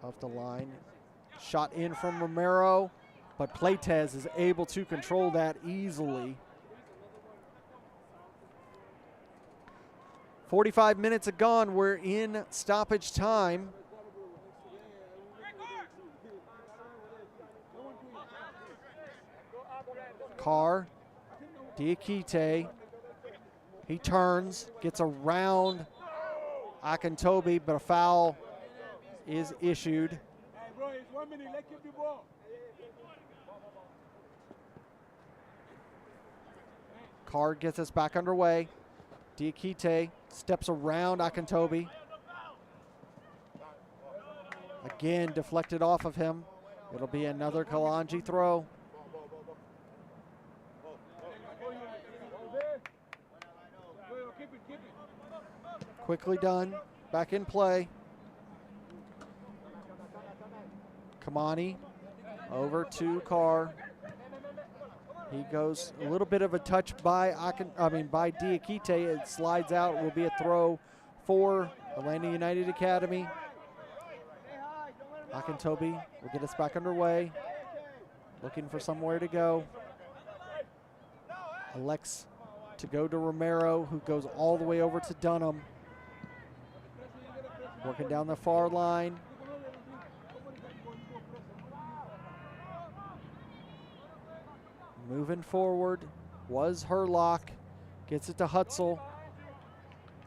D: of the line. Shot in from Romero, but Playtez is able to control that easily. 45 minutes are gone. We're in stoppage time. Carr, Diakite. He turns, gets around Akintobe, but a foul is issued. Carr gets us back underway. Diakite steps around Akintobe. Again, deflected off of him. It'll be another Kalonji throw. Quickly done. Back in play. Kamani over to Carr. He goes a little bit of a touch by Diakite. It slides out. It will be a throw for Atlanta United Academy. Akintobe will get us back underway. Looking for somewhere to go. Elects to go to Romero, who goes all the way over to Dunham. Working down the far line. Moving forward was Herlock. Gets it to Hutzel.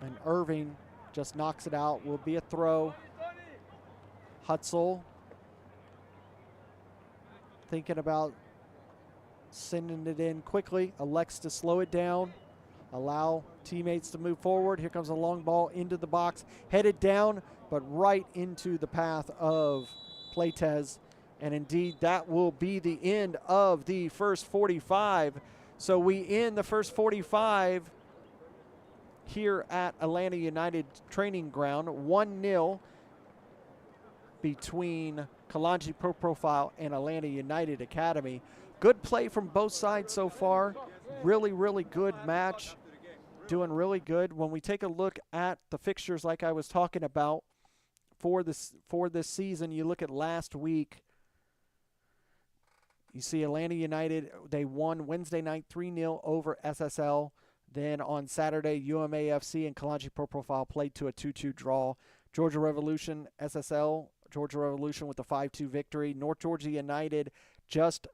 D: And Irving just knocks it out. Will be a throw. Hutzel thinking about sending it in quickly. Elects to slow it down. allow teammates to move forward. Here comes a long ball into the box, headed down, but right into the path of Playtez. And indeed, that will be the end of the first 45. So we end the first 45 here at Atlanta United Training Ground, 1-0 between Kalonji Pro Profile and Atlanta United Academy. Good play from both sides so far. Really, really good match. Doing really good. When we take a look at the fixtures like I was talking about for this season, you look at last week, you see Atlanta United, they won Wednesday night 3-0 over SSL. Then on Saturday, UMAFC and Kalonji Pro Profile played to a 2-2 draw. Georgia Revolution, SSL, Georgia Revolution with a 5-2 victory. North Georgia United just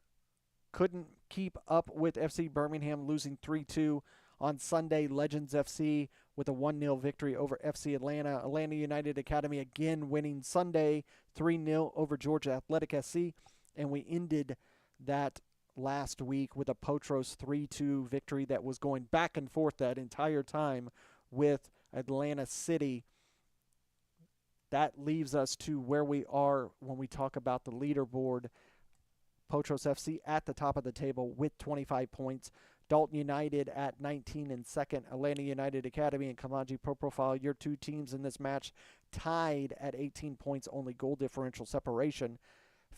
D: couldn't keep up with FC Birmingham, losing 3-2. On Sunday, Legends FC with a 1-0 victory over FC Atlanta. Atlanta United Academy again winning Sunday 3-0 over Georgia Athletic SC. And we ended that last week with a Potros 3-2 victory that was going back and forth that entire time with Atlanta City. That leaves us to where we are when we talk about the leaderboard. Potros FC at the top of the table with 25 points. Dalton United at 19 and second. Atlanta United Academy and Kalonji Pro Profile, your two teams in this match, tied at 18 points, only goal differential separation.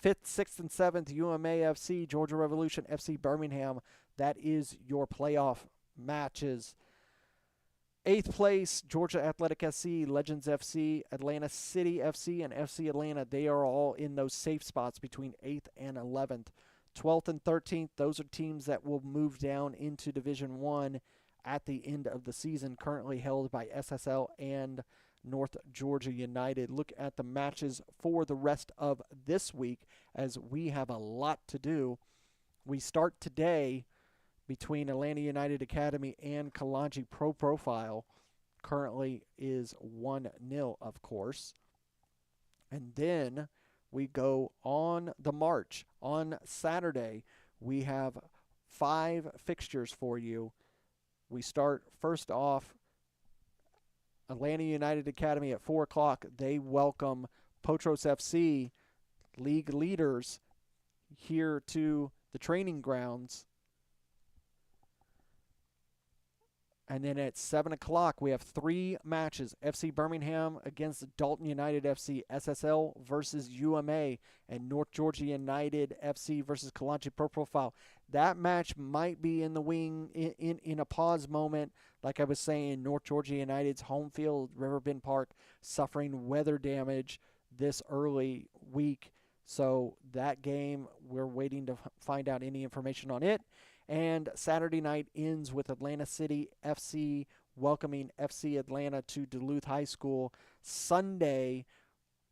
D: 5th, 6th, and 7th, UMAFC, Georgia Revolution, FC Birmingham. That is your playoff matches. 8th place, Georgia Athletic SC, Legends FC, Atlanta City FC, and FC Atlanta. They are all in those safe spots between 8th and 11th. 12th and 13th, those are teams that will move down into Division 1 at the end of the season, currently held by SSL and North Georgia United. Look at the matches for the rest of this week as we have a lot to do. We start today between Atlanta United Academy and Kalonji Pro Profile. Currently is 1-0, of course. And then we go on the march. On Saturday, we have 5 fixtures for you. We start first off Atlanta United Academy at 4 o'clock. They welcome Potros FC, league leaders, here to the training grounds. And then at 7 o'clock, we have 3 matches. FC Birmingham against Dalton United FC, SSL versus UMA, and North Georgia United FC versus Kalonji Pro Profile. That match might be in the wing in a pause moment. Like I was saying, North Georgia United's home field, Riverbend Park, suffering weather damage this early week. So that game, we're waiting to find out any information on it. And Saturday night ends with Atlanta City FC welcoming FC Atlanta to Duluth High School. Sunday,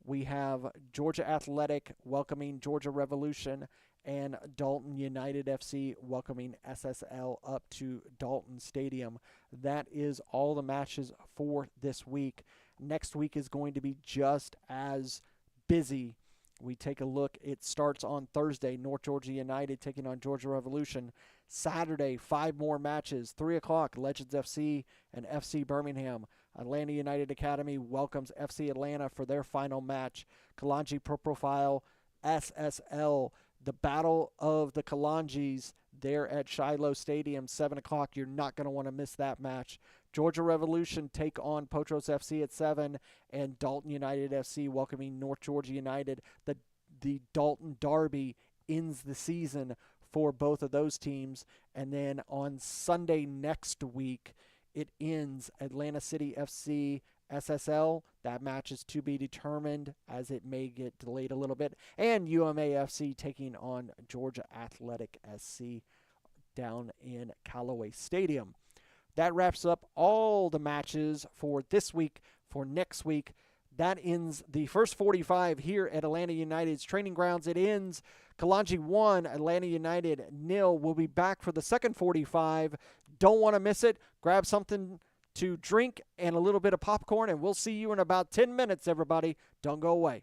D: we have Georgia Athletic welcoming Georgia Revolution and Dalton United FC welcoming SSL up to Dalton Stadium. That is all the matches for this week. Next week is going to be just as busy. We take a look. It starts on Thursday, North Georgia United taking on Georgia Revolution. Saturday, 5 more matches. 3 o'clock, Legends FC and FC Birmingham. Atlanta United Academy welcomes FC Atlanta for their final match. Kalonji Pro Profile, SSL. The Battle of the Kalonjis there at Shiloh Stadium, 7 o'clock. You're not going to want to miss that match. Georgia Revolution take on Potros FC at 7, and Dalton United FC welcoming North Georgia United. The Dalton Derby ends the season for both of those teams. And then on Sunday next week, it ends Atlanta City FC SSL. That match is to be determined as it may get delayed a little bit. And UMAFC taking on Georgia Athletic SC down in Callaway Stadium. That wraps up all the matches for this week. For next week, that ends the first 45 here at Atlanta United's training grounds. It ends Kalonji 1, Atlanta United 0. We'll be back for the second 45. Don't want to miss it. Grab something to drink and a little bit of popcorn, and we'll see you in about 10 minutes, everybody. Don't go away.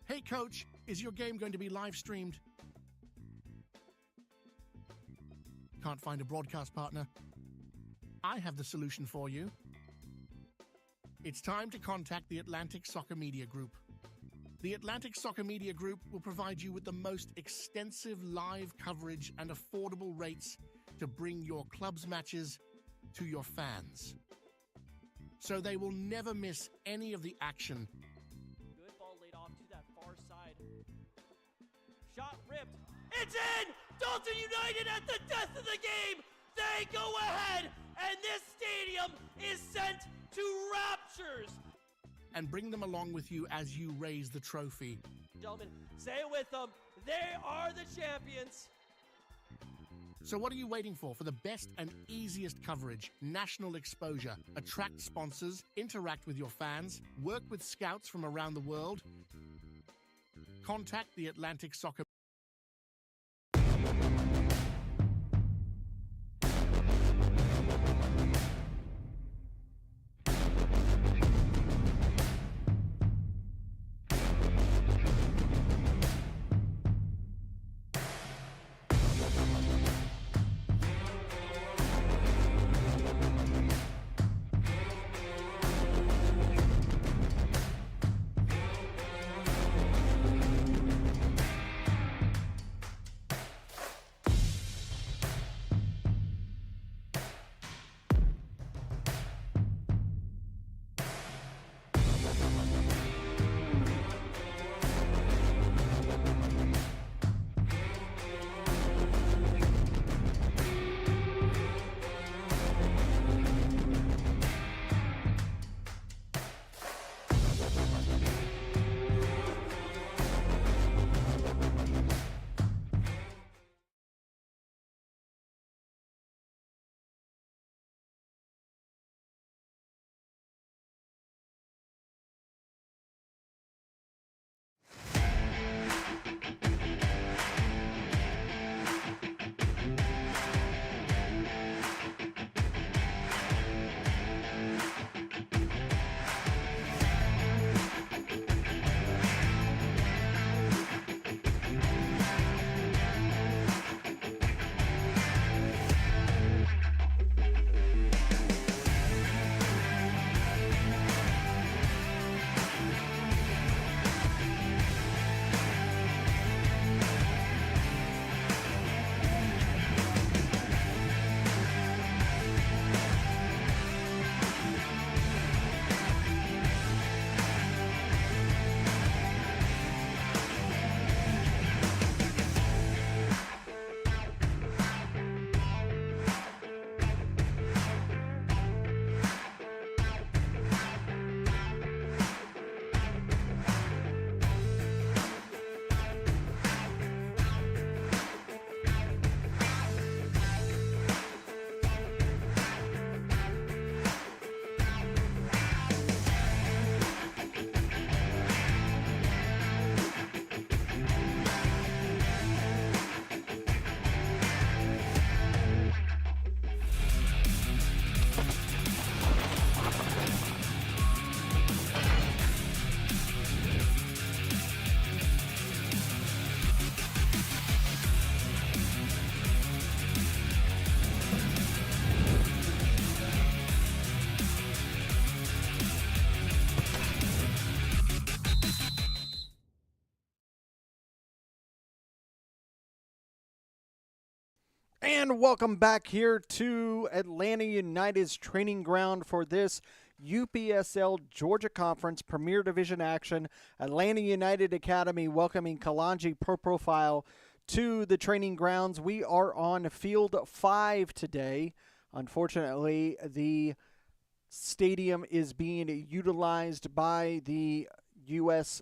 A: Hey coach, is your game going to be live streamed? Can't find a broadcast partner? I have the solution for you. It's time to contact the Atlantic Soccer Media Group. The Atlantic Soccer Media Group will provide you with the most extensive live coverage and affordable rates to bring your club's matches to your fans, so they will never miss any of the action.
B: Good ball laid off to that far side. Shot ripped. It's in! Dalton United at the death of the game! They go ahead, and this stadium is sent to raptures!
A: And bring them along with you as you raise the trophy.
B: Gentlemen, say it with them. They are the champions.
A: So what are you waiting for? For the best and easiest coverage, national exposure, attract sponsors, interact with your fans, work with scouts from around the world? Contact the Atlantic Soccer.
D: And welcome back here to Atlanta United's training ground for this UPSL Georgia Conference Premier Division action. Atlanta United Academy welcoming Kalonji Pro Profile to the training grounds. We are on Field 5 today. Unfortunately, the stadium is being utilized by the U.S.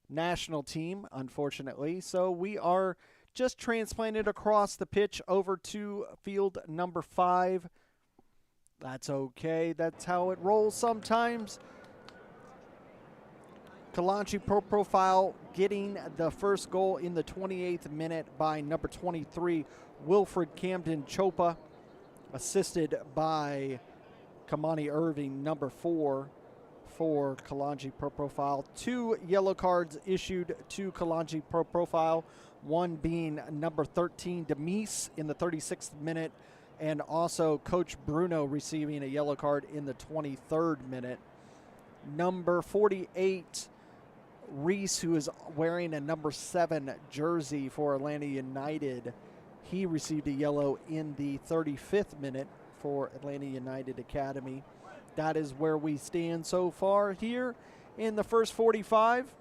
D: national team, unfortunately. So we are just transplanted across the pitch over to field number 5. That's okay. That's how it rolls sometimes. Kalonji Pro Profile getting the first goal in the 28th minute by number 23, Wilfred Camden Chopa, assisted by Kamani Irving, number 4, for Kalonji Pro Profile. 2 yellow cards issued to Kalonji Pro Profile, one being number 13, Demise, in the 36th minute, and also Coach Bruno receiving a yellow card in the 23rd minute. Number 48, Reese, who is wearing a number 7 jersey for Atlanta United, he received a yellow in the 35th minute for Atlanta United Academy. That is where we stand so far here in the first 45.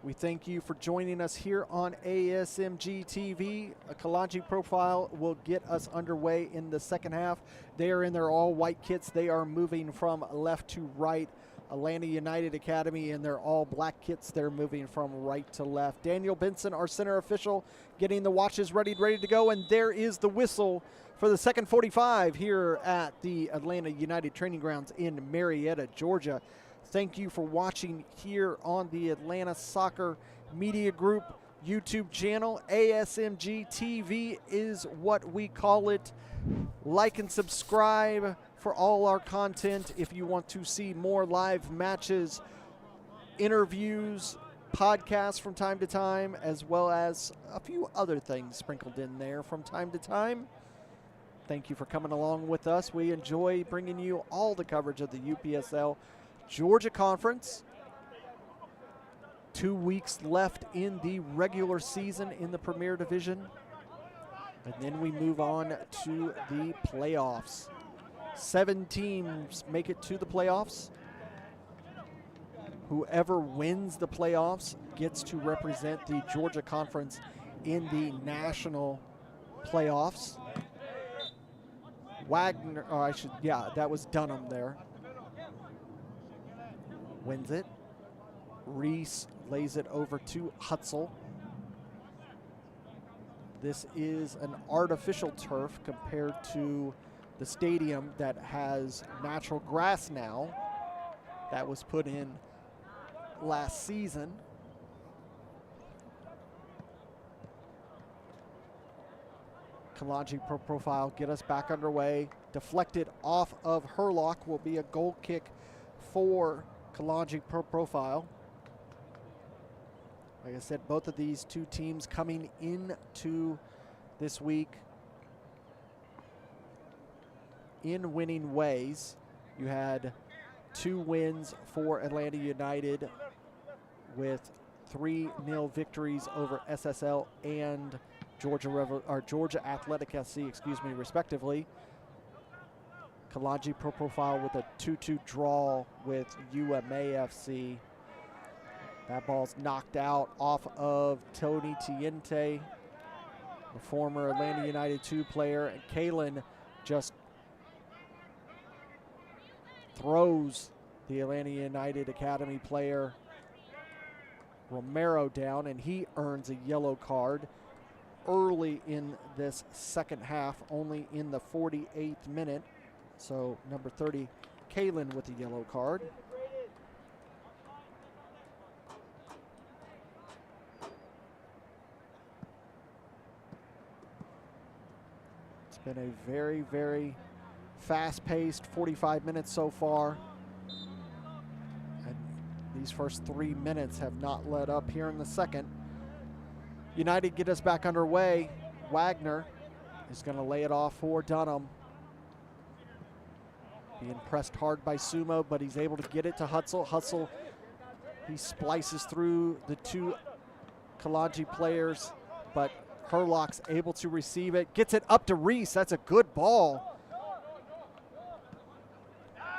D: We thank you for joining us here on ASMG TV. A Kalonji Profile will get us underway in the second half. They are in their all-white kits. They are moving from left to right. Atlanta United Academy in their all-black kits. They're moving from right to left. Daniel Benson, our center official, getting the watches ready to go. And there is the whistle for the second 45 here at the Atlanta United Training Grounds in Marietta, Georgia. Thank you for watching here on the Atlanta Soccer Media Group YouTube channel. ASMG TV is what we call it. Like and subscribe for all our content if you want to see more live matches, interviews, podcasts from time to time, as well as a few other things sprinkled in there from time to time. Thank you for coming along with us. We enjoy bringing you all the coverage of the UPSL Georgia Conference. 2 weeks left in the regular season in the Premier Division. And then we move on to the playoffs. 7 teams make it to the playoffs. Whoever wins the playoffs gets to represent the Georgia Conference in the national playoffs. Wagner, that was Dunham there. Wins it. Reese lays it over to Hutzel. This is an artificial turf compared to the stadium that has natural grass now. That was put in last season. Kalonji Pro Profile get us back underway. Deflected off of Herlock will be a goal kick for Kalonji Pro Profile. Like I said, both of these two teams coming into this week in winning ways. You had 2 wins for Atlanta United with 3-0 victories over SSL and Georgia Athletic SC, respectively. Kalonji Pro Profile with a 2-2 draw with UMAFC. That ball's knocked out off of Tony Tiente, the former Atlanta United 2 player, and Kalen just throws the Atlanta United Academy player Romero down, and he earns a yellow card early in this second half, only in the 48th minute. So number 30, Kalen, with a yellow card. It's been a very, very fast-paced 45 minutes so far. And these first 3 minutes have not let up here in the second. United get us back underway. Wagner is going to lay it off for Dunham. Being pressed hard by Sumo, but he's able to get it to Hutzel. Hutzel, he splices through the 2 Kalonji players, but Herlock's able to receive it. Gets it up to Reese. That's a good ball.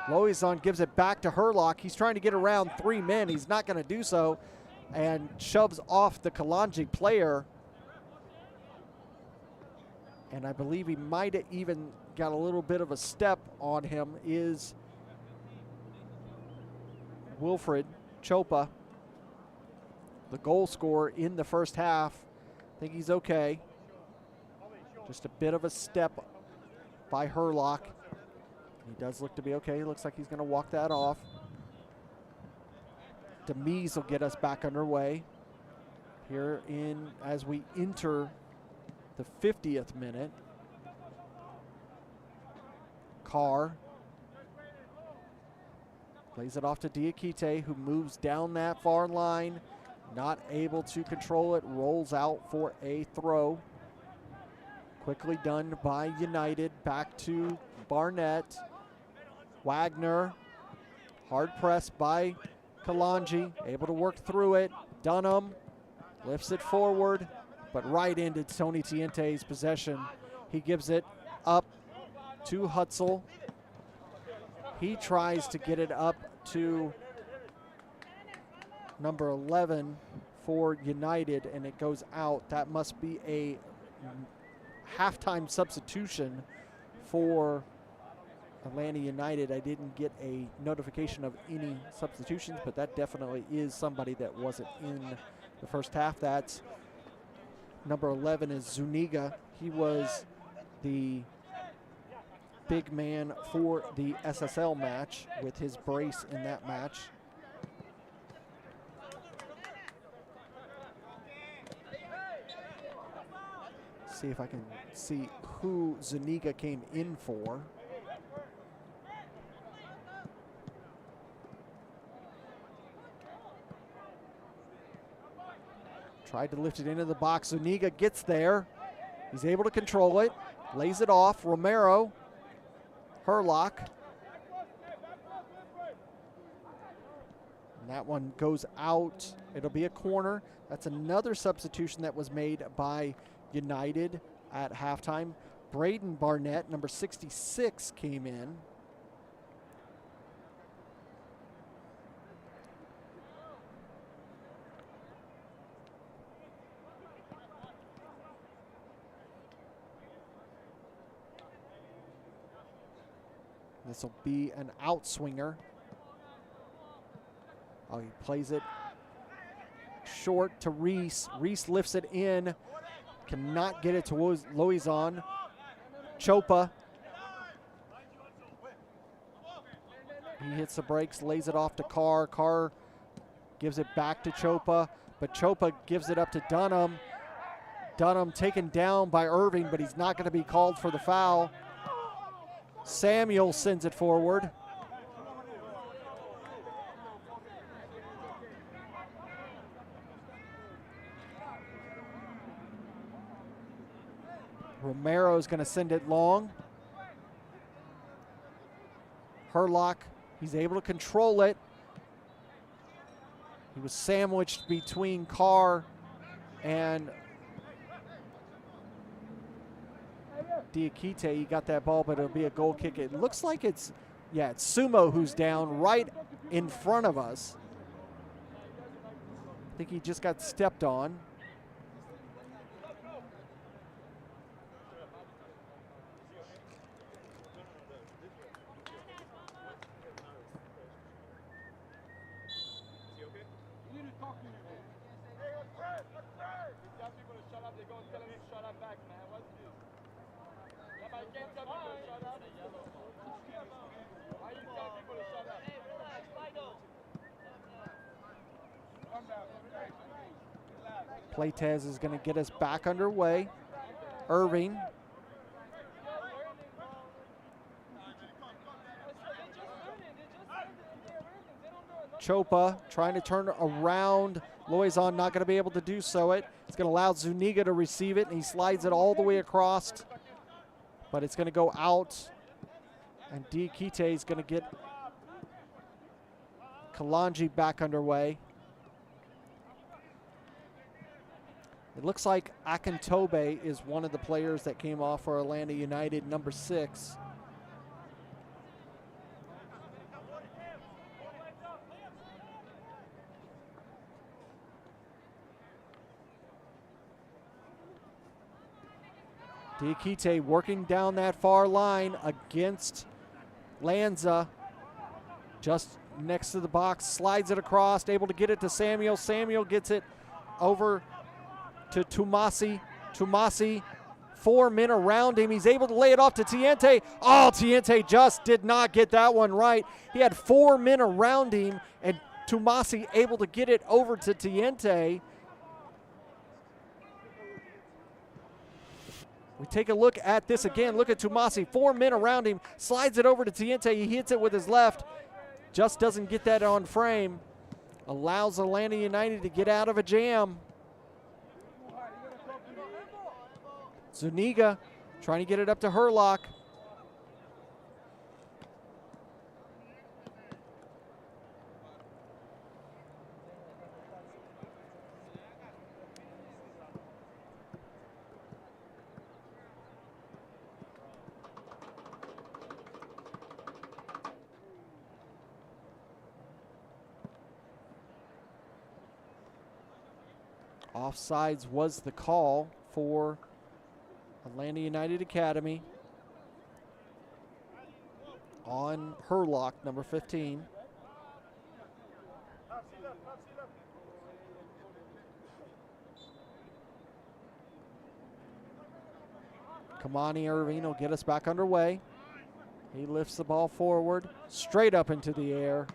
D: Loizon gives it back to Herlock. He's trying to get around 3 men. He's not going to do so, and shoves off the Kalonji player. And I believe he might have even got a little bit of a step on him, is Wilfred Chopa, the goal scorer in the first half. I think he's okay. Just a bit of a step by Herlock. He does look to be okay. He looks like he's going to walk that off. Demise will get us back underway here as we enter the 50th minute. Carr Plays it off to Diakite, who moves down that far line. Not able to control it. Rolls out for a throw. Quickly done by United. Back to Barnett. Wagner. Hard pressed by Kalonji. Able to work through it. Dunham lifts it forward, but right into Tony Tiente's possession. He gives it up to Hutzel. He tries to get it up to number 11 for United, and it goes out. That must be a halftime substitution for Atlanta United. I didn't get a notification of any substitutions, but that definitely is somebody that wasn't in the first half. That's number 11 is Zuniga. He was the big man for the SSL match with his brace in that match. See if I can see who Zuniga came in for. Tried to lift it into the box. Zuniga gets there. He's able to control it. Lays it off. Romero. Herlock. And that one goes out. It'll be a corner. That's another substitution that was made by United at halftime. Braden Barnett, number 66, came in. This will be an outswinger. Oh, he plays it short to Reese. Reese lifts it in. Cannot get it to Loizon. Chopa. He hits the brakes, lays it off to Carr. Carr gives it back to Chopa, but Chopa gives it up to Dunham. Dunham taken down by Irving, but he's not going to be called for the foul. Samuel sends it forward. Romero's going to send it long. Herlock, he's able to control it. He was sandwiched between Carr and Diakite. He got that ball, but it'll be a goal kick. It looks like it's Sumo who's down right in front of us. I think he just got stepped on. Playtez is going to get us back underway. Irving. Chopa trying to turn around. Loizon not going to be able to do so. It's going to allow Zuniga to receive it, and he slides it all the way across. But it's going to go out. And Diakite is going to get Kalonji back underway. It looks like Akintobe is one of the players that came off for Atlanta United, number 6. Diakite working down that far line against Lanza. Just next to the box, slides it across, able to get it to Samuel. Samuel gets it over to Tumasi. Tumasi, 4 men around him. He's able to lay it off to Tiente. Oh, Tiente just did not get that one right. He had 4 men around him, and Tumasi able to get it over to Tiente. We take a look at this again. Look at Tumasi, 4 men around him, slides it over to Tiente. He hits it with his left. just doesn't get that on frame. Allows Atlanta United to get out of a jam. Zuniga trying to get it up to Herlock. Offsides was the call for Atlanta United Academy on Herlock, number 15. Kamani Irving will get us back underway. He lifts the ball forward, straight up into the air.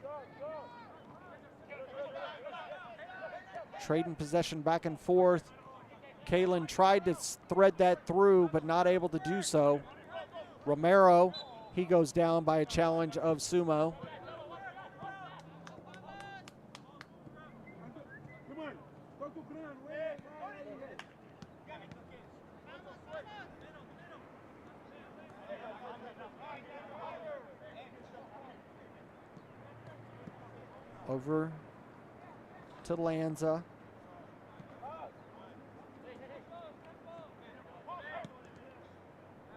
D: Trading possession back and forth. Kalen tried to thread that through, but not able to do so. Romero, he goes down by a challenge of Sumo. Over to Lanza.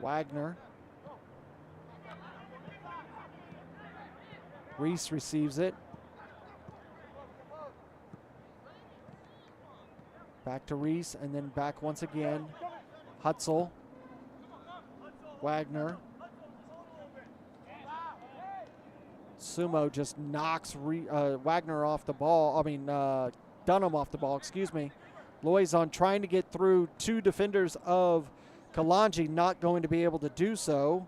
D: Wagner. Reese receives it. Back to Reese and then back once again. Hutzel. Wagner. Sumo just knocks Wagner off the ball. Dunham off the ball, excuse me. Loizon trying to get through two defenders of Kalonji, not going to be able to do so.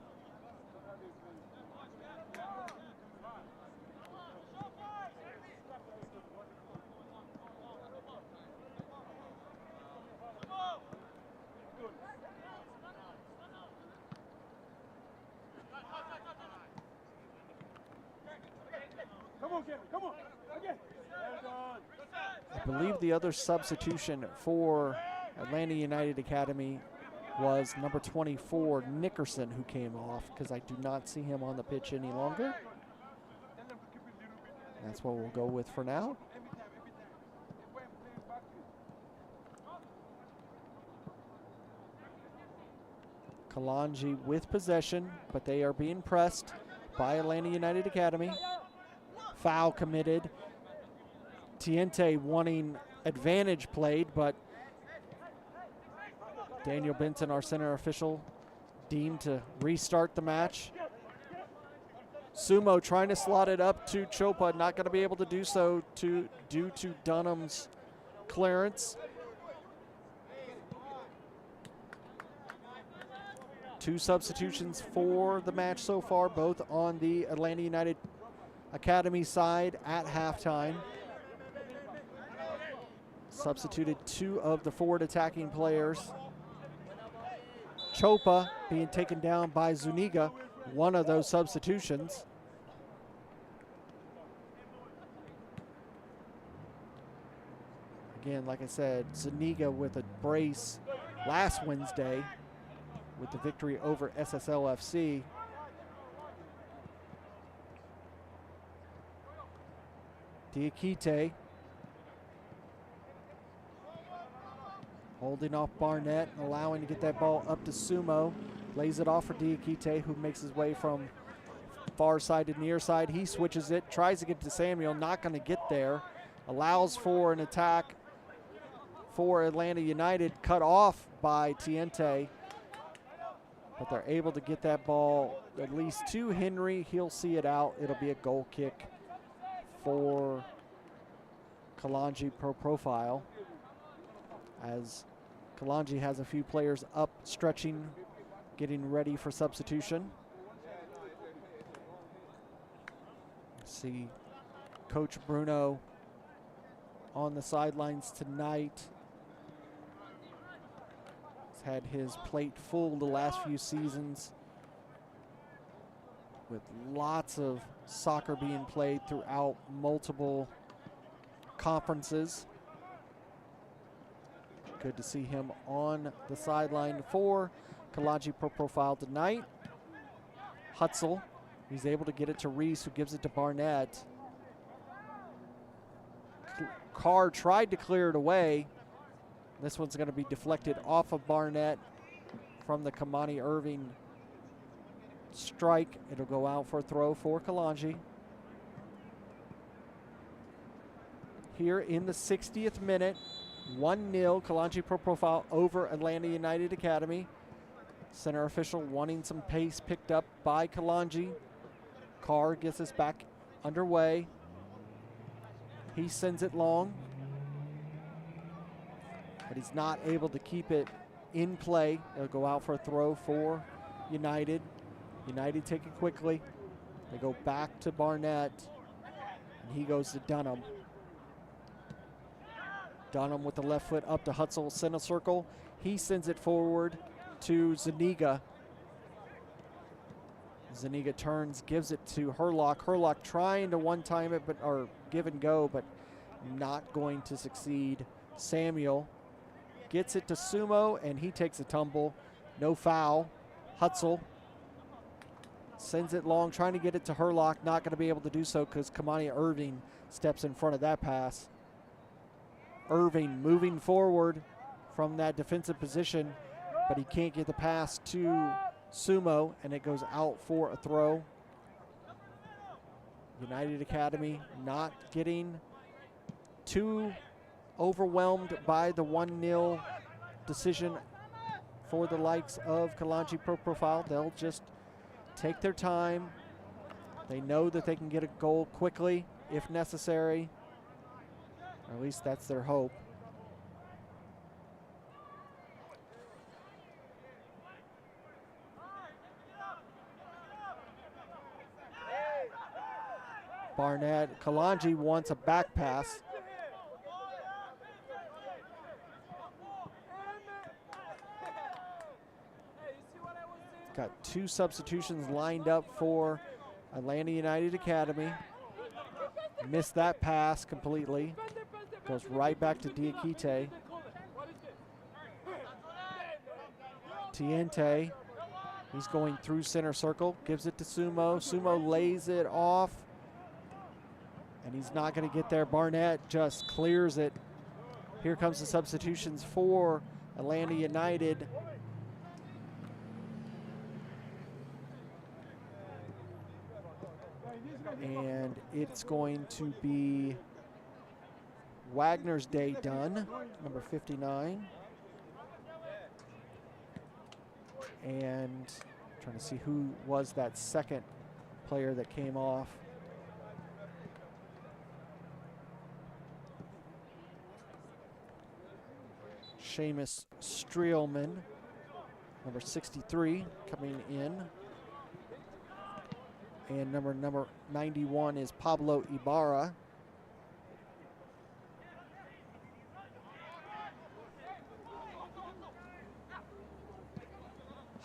D: I believe the other substitution for Atlanta United Academy was number 24, Nickerson, who came off, because I do not see him on the pitch any longer. That's what we'll go with for now. Kalonji with possession, but they are being pressed by Atlanta United Academy. Foul committed. Tiente wanting advantage played, but Daniel Benson, our center official, deemed to restart the match. Sumo trying to slot it up to Chopa, not going to be able to do so due to Dunham's clearance. Two substitutions for the match so far, both on the Atlanta United Academy side at halftime. Substituted two of the forward attacking players. Chopa being taken down by Zuniga, one of those substitutions. Again, like I said, Zuniga with a brace last Wednesday with the victory over SSLFC. Diakite holding off Barnett and allowing to get that ball up to Sumo. Lays it off for Diakite, who makes his way from far side to near side. He switches it, tries to get to Samuel, not going to get there. Allows for an attack for Atlanta United, cut off by Tiente. But they're able to get that ball at least to Henry. He'll see it out. It'll be a goal kick for Kalonji Pro Profile, as Kalonji has a few players up, stretching, getting ready for substitution. See Coach Bruno on the sidelines tonight. He's had his plate full the last few seasons with lots of soccer being played throughout multiple conferences. Good to see him on the sideline for Kalonji Pro Profile tonight. Hutzel, he's able to get it to Reese, who gives it to Barnett. Carr tried to clear it away. This one's going to be deflected off of Barnett from the Kamani Irving strike. It'll go out for a throw for Kalonji. Here in the 60th minute, 1-0 Kalonji Pro Profile over Atlanta United Academy. Center official wanting some pace picked up by Kalonji. Carr gets us back underway. He sends it long, but he's not able to keep it in play. It'll go out for a throw for United. United take it quickly. They go back to Barnett, and he goes to Dunham. Dunham with the left foot up to Hutzel, center circle. He sends it forward to Zuniga. Zuniga turns, gives it to Herlock. Herlock trying to one-time it, or give and go, but not going to succeed. Samuel gets it to Sumo, and he takes a tumble. No foul. Hutzel sends it long, trying to get it to Herlock. Not going to be able to do so because Kamani Irving steps in front of that pass. Irving moving forward from that defensive position, but he can't get the pass to Sumo, and it goes out for a throw. United Academy not getting too overwhelmed by the 1-0 decision for the likes of Kalonji Pro Profile. They'll just take their time. They know that they can get a goal quickly if necessary. Or at least that's their hope. Barnett, Kalonji wants a back pass. Got two substitutions lined up for Atlanta United Academy. Missed that pass completely. Goes right back to Diakite. Tiente, he's going through center circle, gives it to Sumo. Sumo lays it off, and he's not going to get there. Barnett just clears it. Here comes the substitutions for Atlanta United. And it's going to be Wagner's Day done, number 59. And trying to see who was that second player that came off. Seamus Streelman, number 63, coming in. And number 91 is Pablo Ibarra.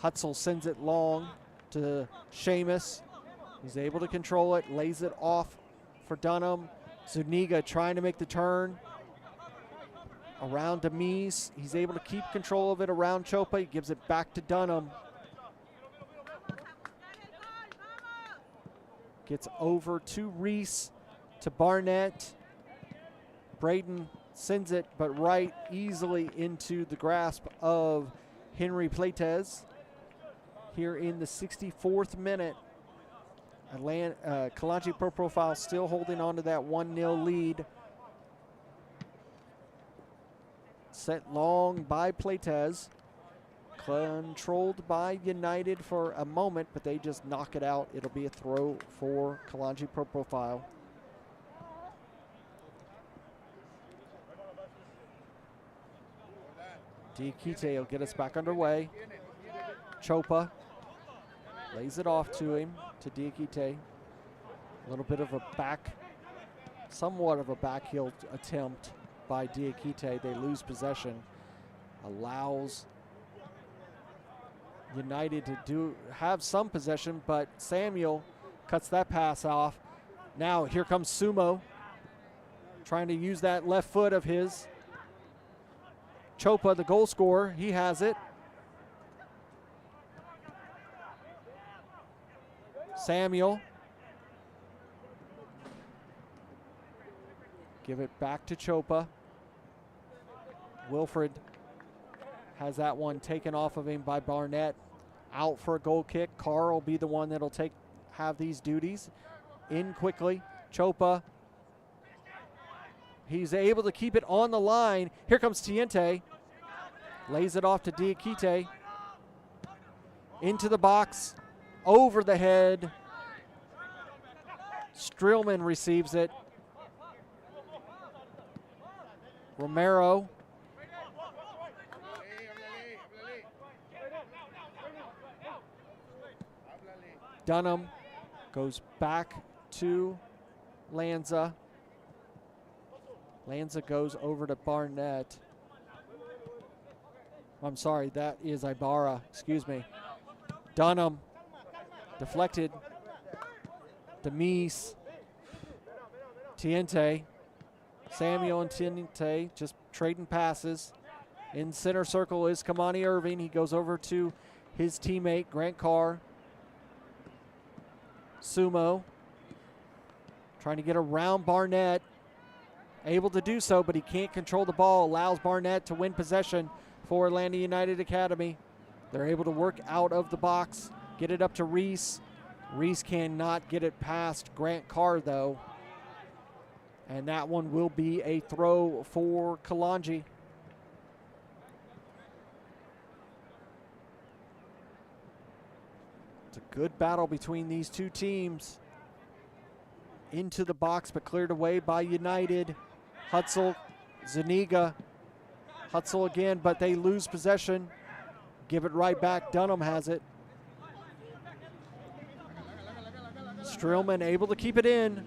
D: Hutzel sends it long to Seamus. He's able to control it, lays it off for Dunham. Zuniga trying to make the turn. Around Demise. He's able to keep control of it around Chopa. He gives it back to Dunham. Gets over to Reese, to Barnett. Braden sends it, but right easily into the grasp of Henry Plates. Here in the 64th minute, Kalonji Pro Profile still holding on to that 1-0 lead. Set long by Plates. Controlled by United for a moment, but they just knock it out. It'll be a throw for Kalonji Pro Profile. Diakite will get us back underway. Chopa lays it off to him, to Diakite. A little bit of a somewhat of a backheel attempt by Diakite. They lose possession. Allows United to have some possession, but Samuel Cuts that pass off. Now here comes Sumo, trying to use that left foot of his. Chopa, the goal scorer, he has it. Samuel. Give it back to Chopa. Wilfred has that one taken off of him by Barnett. Out for a goal kick. Carr will be the one that'll have these duties. In quickly. Chopa. He's able to keep it on the line. Here comes Tiente. Lays it off to Diakite. Into the box. Over the head. Streelman receives it. Romero. Dunham goes back to Lanza. Lanza goes over to Barnett. I'm sorry, that is Ibarra, excuse me. Dunham, deflected. Demise. Tiente. Samuel and Tiente just trading passes. In center circle is Kamani Irving. He goes over to his teammate, Grant Carr. Sumo. Trying to get around Barnett. Able to do so, but he can't control the ball. Allows Barnett to win possession for Atlanta United Academy. They're able to work out of the box. Get it up to Reese. Reese cannot get it past Grant Carr, though. And that one will be a throw for Kalonji. It's a good battle between these two teams. Into the box, but cleared away by United. Hutzel, Zuniga. Hutzel again, but they lose possession. Give it right back. Dunham has it. Streelman able to keep it in.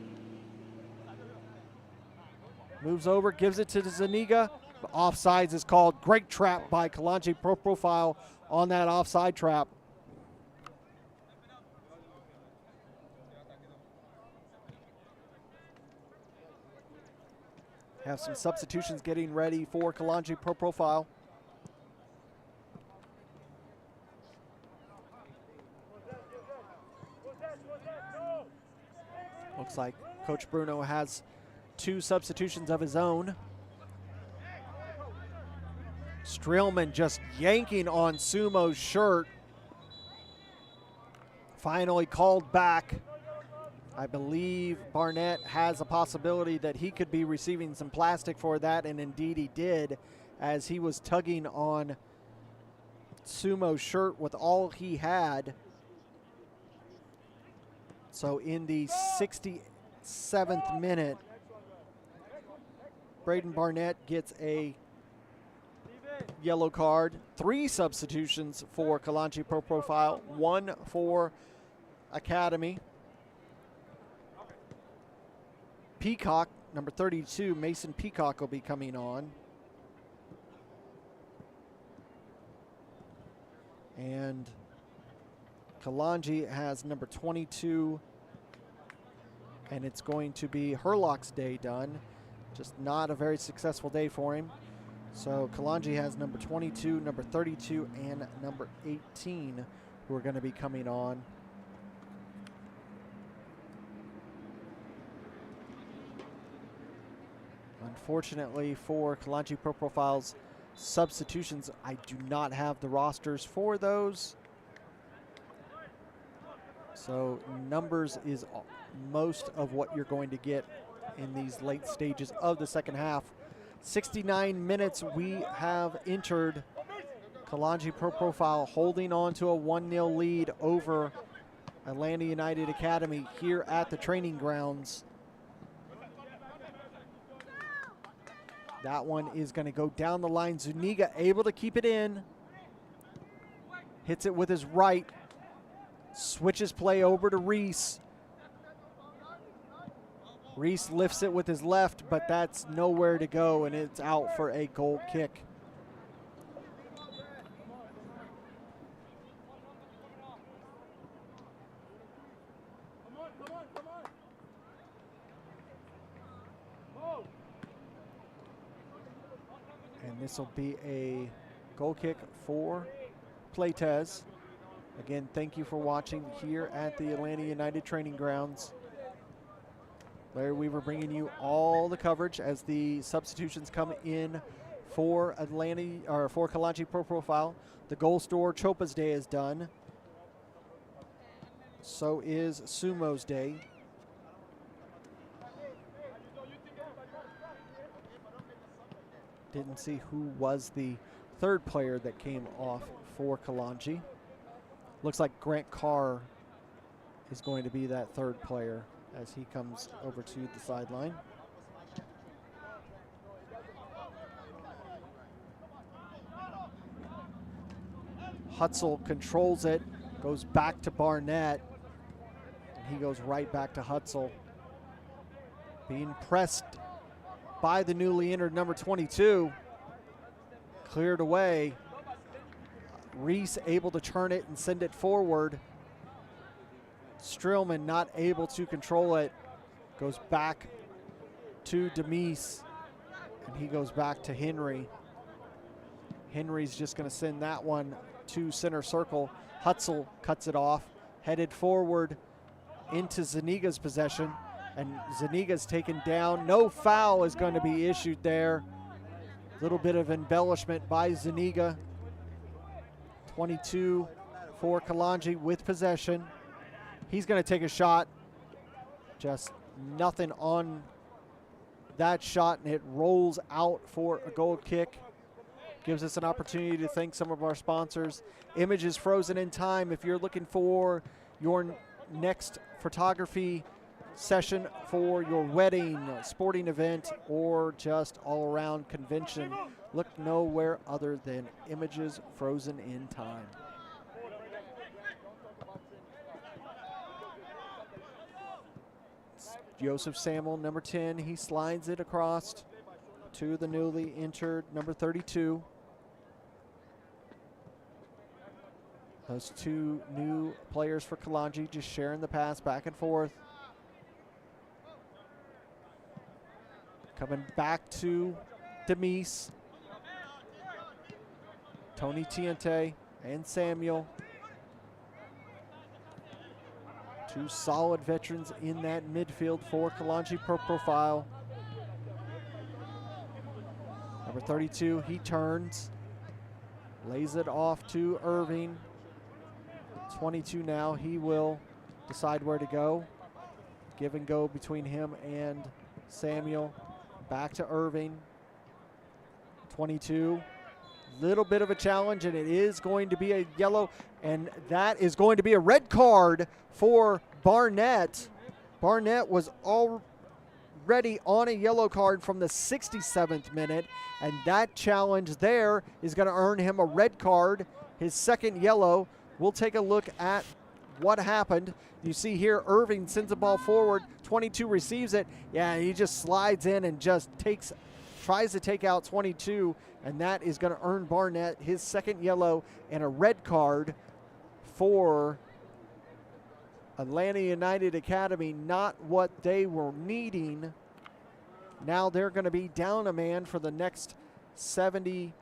D: Moves over, gives it to Zuniga. Offsides is called. Great trap by Kalonji Pro Profile on that offside trap. Have some substitutions getting ready for Kalonji Pro Profile. Looks like Coach Bruno has 2 substitutions of his own. Streelman just yanking on Sumo's shirt. Finally called back. I believe Barnett has a possibility that he could be receiving some plastic for that, and indeed he did, as he was tugging on Sumo's shirt with all he had. So in the 67th minute, Braden Barnett gets a yellow card. 3 substitutions for Kalonji Pro Profile, 1 for Academy. Peacock, number 32, Mason Peacock will be coming on. And Kalonji has number 22, and it's going to be Herlock's day done. Just not a very successful day for him. So Kalonji has number 22, number 32, and number 18 who are going to be coming on. Unfortunately for Kalonji Pro Profile's substitutions, I do not have the rosters for those. So numbers is most of what you're going to get in these late stages of the second half. 69 minutes we have entered. Kalonji Pro Profile holding on to a 1-0 lead over Atlanta United Academy here at the training grounds. That one is going to go down the line. Zuniga able to keep it in. Hits it with his right. Switches play over to Reese. Reese lifts it with his left, but that's nowhere to go, and it's out for a goal kick. this will be a goal kick for Playtez. Again, thank you for watching here at the Atlanta United Training Grounds. Larry Weaver bringing you all the coverage as the substitutions come in for for Kalonji Pro Profile. The goal store Chopa's day is done. So is Sumo's day. Didn't see who was the third player that came off for Kalonji. Looks like Grant Carr is going to be that third player as he comes over to the sideline. Hutzel controls it, goes back to Barnett, and he goes right back to Hutzel. Being pressed by the newly entered number 22. Cleared away. Reese able to turn it and send it forward. Strillman not able to control it. Goes back to Demise, and he goes back to Henry. Henry's just going to send that one to center circle. Hutzel cuts it off, headed forward into Zuniga's possession, and Zuniga's taken down. No foul is going to be issued there. Little bit of embellishment by Zuniga. 22 for Kalonji with possession. He's going to take a shot. Just nothing on that shot, and it rolls out for a goal kick. Gives us an opportunity to thank some of our sponsors. Images Frozen in Time. If you're looking for your next photography session for your wedding, sporting event, or just all-around convention, look nowhere other than Images Frozen in Time. Joseph Samuel, number 10, he slides it across to the newly entered number 32. Those two new players for Kalonji just sharing the pass back and forth. Coming back to Demise. Tony Tiente and Samuel. Two solid veterans in that midfield for Kalonji Pro Profile. Number 32, he turns, lays it off to Irving. 22 now, he will decide where to go. Give and go between him and Samuel. Back to Irving. 22, little bit of a challenge, and it is going to be a yellow, and that is going to be a red card for Barnett. Barnett was already on a yellow card from the 67th minute, and that challenge there is going to earn him a red card, his second yellow. We'll take a look at what happened. You see here, Irving sends the ball forward. 22 receives it. Yeah, he just slides in and just tries to take out 22, and that is going to earn Barnett his second yellow and a red card for Atlanta United Academy. Not what they were needing. Now they're going to be down a man for the next 70.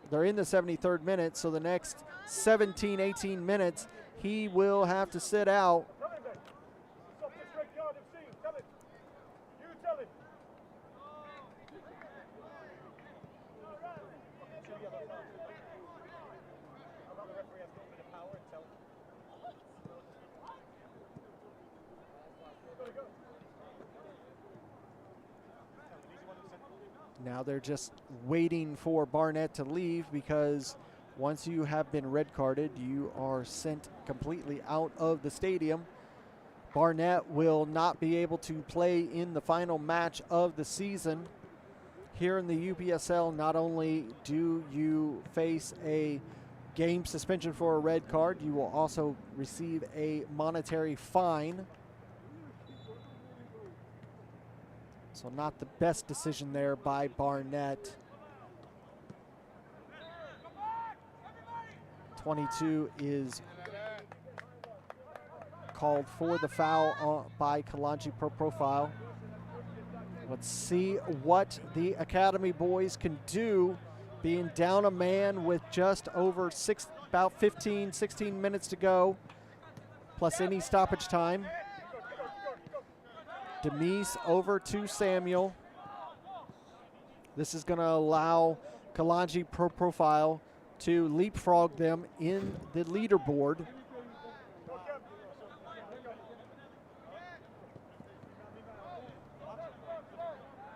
D: They're in the 73rd minute, so the next 17, 18 minutes, he will have to sit out. Now they're just waiting for Barnett to leave, because once you have been red carded, you are sent completely out of the stadium. Barnett will not be able to play in the final match of the season. Here in the UPSL, not only do you face a game suspension for a red card, you will also receive a monetary fine. So not the best decision there by Barnett. 22 is called for the foul by Kalonji Pro Profile. Let's see what the Academy boys can do, being down a man with just over about 15, 16 minutes to go, plus any stoppage time. Demise over to Samuel. This is going to allow Kalonji Profile to leapfrog them in the leaderboard.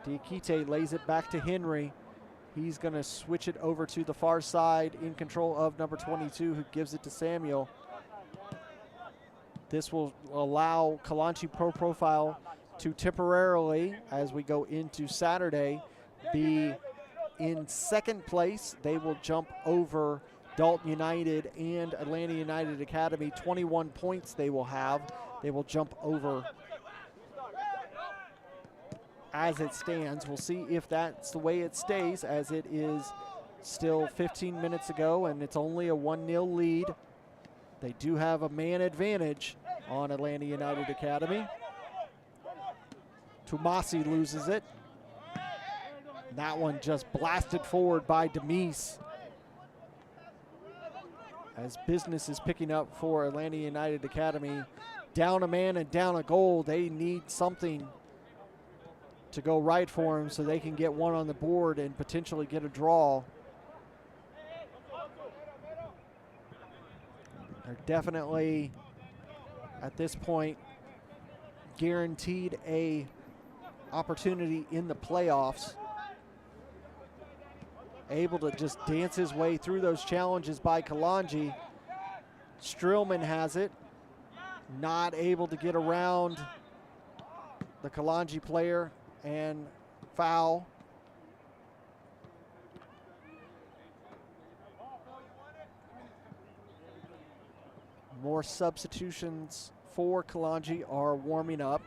D: Diakite lays it back to Henry. He's going to switch it over to the far side in control of number 22, who gives it to Samuel. This will allow Kalonji Profile to temporarily, as we go into Saturday, be in second place. They will jump over Dalton United and Atlanta United Academy. 21 points they will have. They will jump over as it stands. We'll see if that's the way it stays, as it is still 15 minutes ago and it's only a 1-0 lead. They do have a man advantage on Atlanta United Academy. Tumasi loses it. That one just blasted forward by Demise. As business is picking up for Atlanta United Academy, down a man and down a goal. They need something to go right for them so they can get one on the board and potentially get a draw. They're definitely, at this point, guaranteed a opportunity in the playoffs. Able to just dance his way through those challenges by Kalonji. Strillman has it. Not able to get around the Kalonji player, and foul. More substitutions for Kalonji are warming up.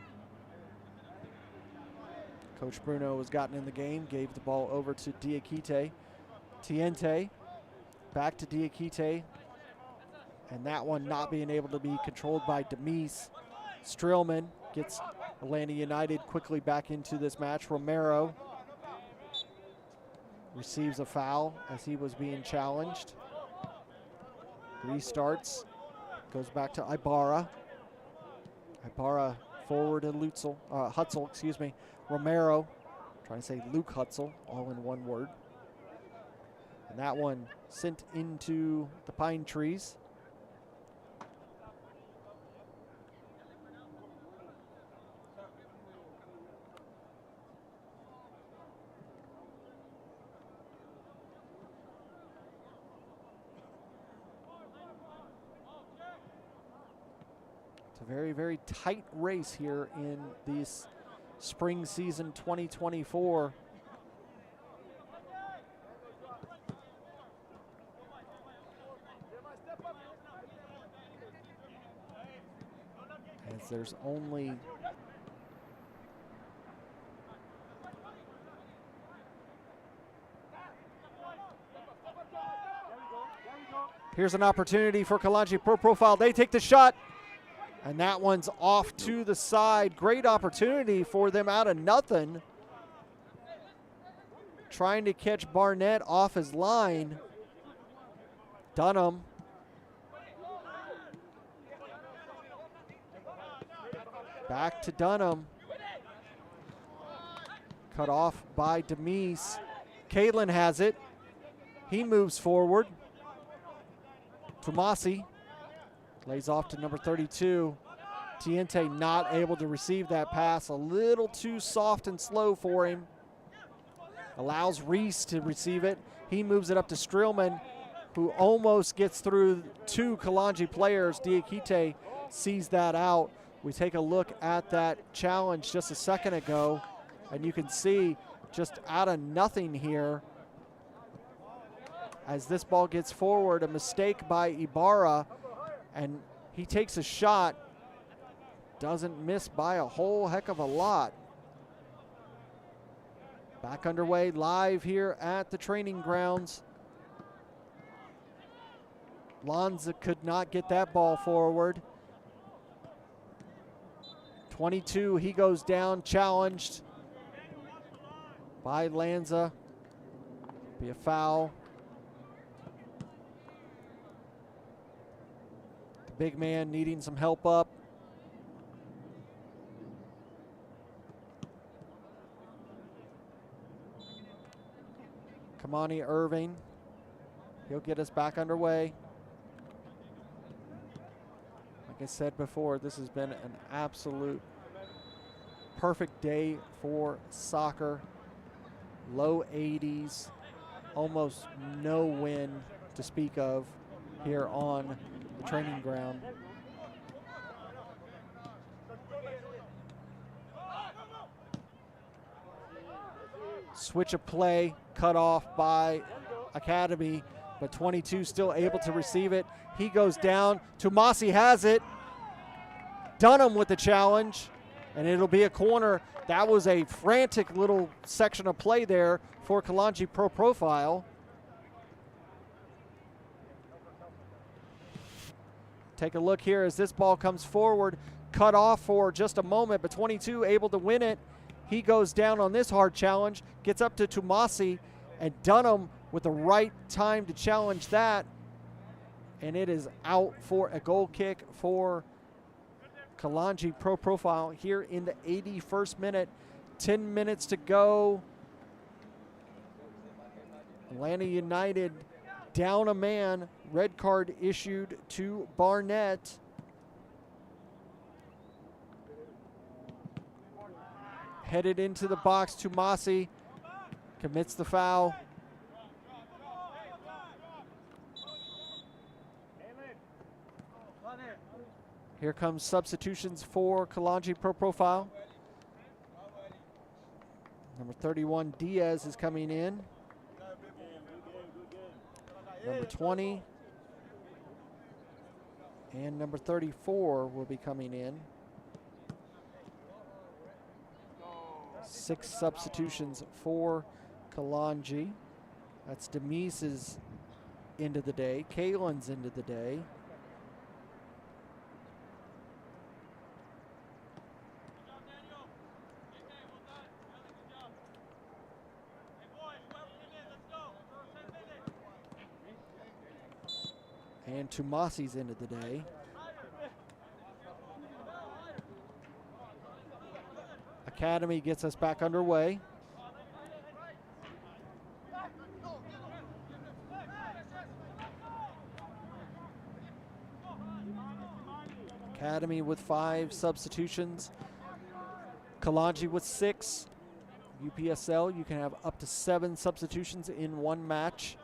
D: Coach Bruno has gotten in the game, gave the ball over to Diakite. Tiente back to Diakite, and that one not being able to be controlled by Demise. Strillman gets Atlanta United quickly back into this match. Romero receives a foul as he was being challenged. Restarts, goes back to Ibarra. Ibarra forward to Hutzel, excuse me. Romero, trying to say Luke Hutzel, all in one word. And that one sent into the pine trees. It's a very, very tight race here in this spring season 2024. As there's only here's an opportunity for Kalonji Profile. They take the shot, and that one's off to the side. Great opportunity for them out of nothing. Trying to catch Barnett off his line. Dunham. Back to Dunham. Cut off by Demise. Caitlin has it. He moves forward. Tomasi lays off to number 32. Tiente not able to receive that pass. A little too soft and slow for him. Allows Reese to receive it. He moves it up to Strillman, who almost gets through two Kalonji players. Diakite sees that out. We take a look at that challenge just a second ago, and you can see just out of nothing here, as this ball gets forward, a mistake by Ibarra, and he takes a shot, doesn't miss by a whole heck of a lot. Back underway live here at the training grounds. Lanza could not get that ball forward. 22, he goes down, challenged by Lanza. Be a foul. The big man needing some help up. Kamani Irving. He'll get us back underway. Like I said before, this has been an absolute perfect day for soccer. Low 80s, almost no wind to speak of here on the training ground. Switch of play, cut off by Academy, but 22 still able to receive it. He goes down. Tumasi has it. Dunham with the challenge, and it'll be a corner. That was a frantic little section of play there for Kalonji Pro Profile. Take a look here as this ball comes forward. Cut off for just a moment, but 22 able to win it. He goes down on this hard challenge, gets up to Tumasi, and Dunham with the right time to challenge that. And it is out for a goal kick for Kalonji Pro Profile here in the 81st minute. 10 minutes to go. Atlanta United down a man. Red card issued to Barnett. Headed into the box, Tumasi commits the foul. Here comes substitutions for Kalonji Pro Profile. Number 31, Diaz, is coming in. Number 20 and number 34 will be coming in. 6 substitutions for Kalonji. That's Demise's end of the day. Kalen's end of the day. And Tumasi's end of the day. Academy gets us back underway. Academy with 5 substitutions. Kalonji with 6. UPSL, you can have up to 7 substitutions in one match.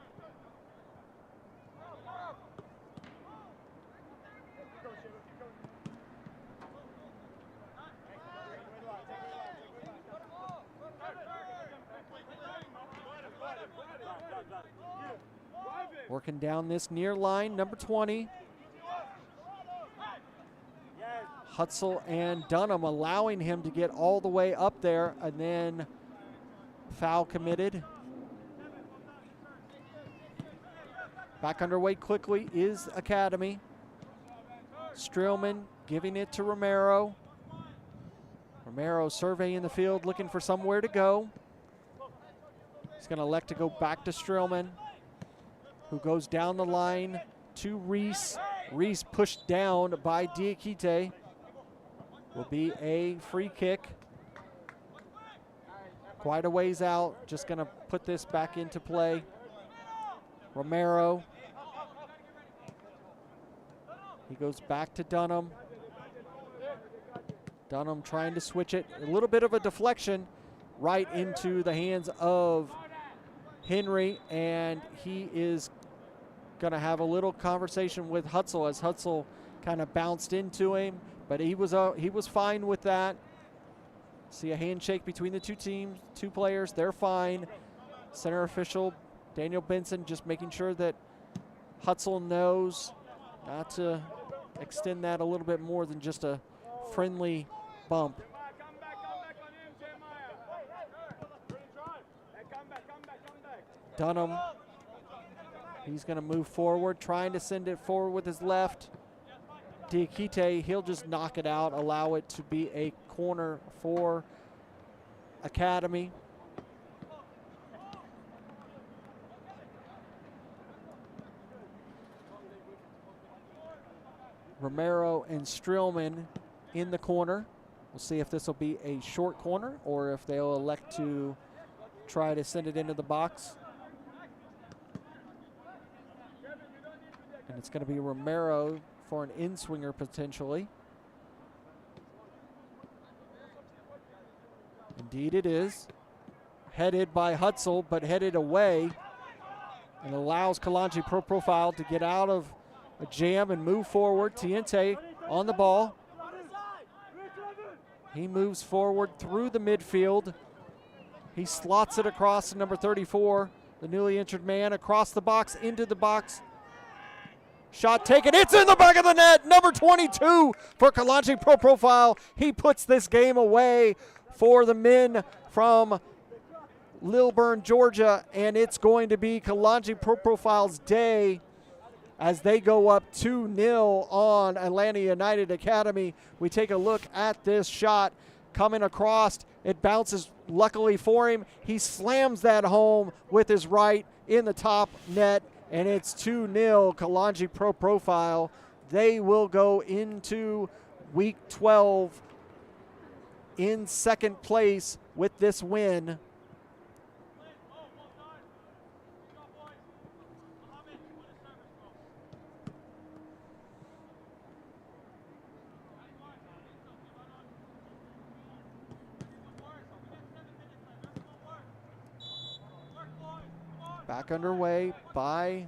D: Working down this near line, number 20. Hutzel and Dunham allowing him to get all the way up there, and then foul committed. Back underway quickly is Academy. Streelman giving it to Romero. Romero surveying the field, looking for somewhere to go. He's going to elect to go back to Streelman, who goes down the line to Reese. Reese pushed down by Diakite. Will be a free kick. Quite a ways out. Just going to put this back into play. Romero. He goes back to Dunham. Dunham trying to switch it. A little bit of a deflection right into the hands of Henry, and he is going to have a little conversation with Hutzel as Hutzel kind of bounced into him, but he was fine with that. See a handshake between the two teams, 2 players. They're fine. Center official Daniel Benson just making sure that Hutzel knows not to extend that a little bit more than just a friendly bump. Dunham, he's going to move forward, trying to send it forward with his left. Diakite, he'll just knock it out, allow it to be a corner for Academy. Romero and Streelman in the corner. We'll see if this will be a short corner or if they'll elect to try to send it into the box. And it's going to be Romero for an in-swinger potentially. Indeed it is. Headed by Hutzel, but headed away. And allows Kalonji Pro Profile to get out of a jam and move forward. Tiente on the ball. He moves forward through the midfield. He slots it across to number 34, the newly injured man, across the box, into the box. Shot taken, it's in the back of the net. Number 22 for Kalonji Pro Profile. He puts this game away for the men from Lilburn, Georgia, and it's going to be Kalonji Pro Profile's day as they go up 2-0 on Atlanta United Academy. We take a look at this shot coming across. It bounces luckily for him. He slams that home with his right in the top net, and it's 2-0 Kalonji Pro Profile. They will go into week 12 in second place with this win. Back underway by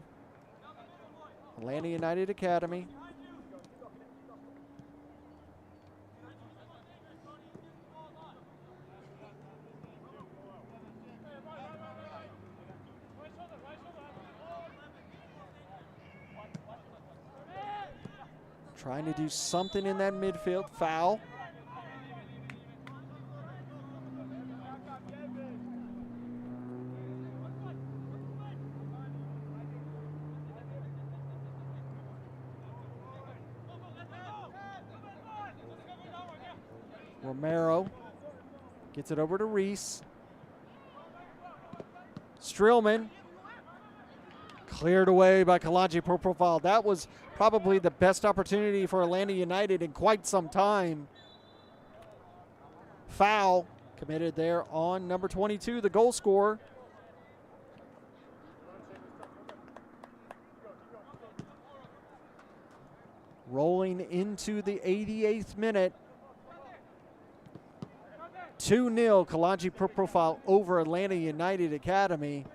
D: Atlanta United Academy. Trying to do something in that midfield. Foul. Romero gets it over to Reese. Streelman cleared away by Kalonji Pro Profile. That was probably the best opportunity for Atlanta United in quite some time. Foul committed there on number 22, the goal scorer. Rolling into the 88th minute. 2-0 Kalonji Pro Profile over Atlanta United Academy.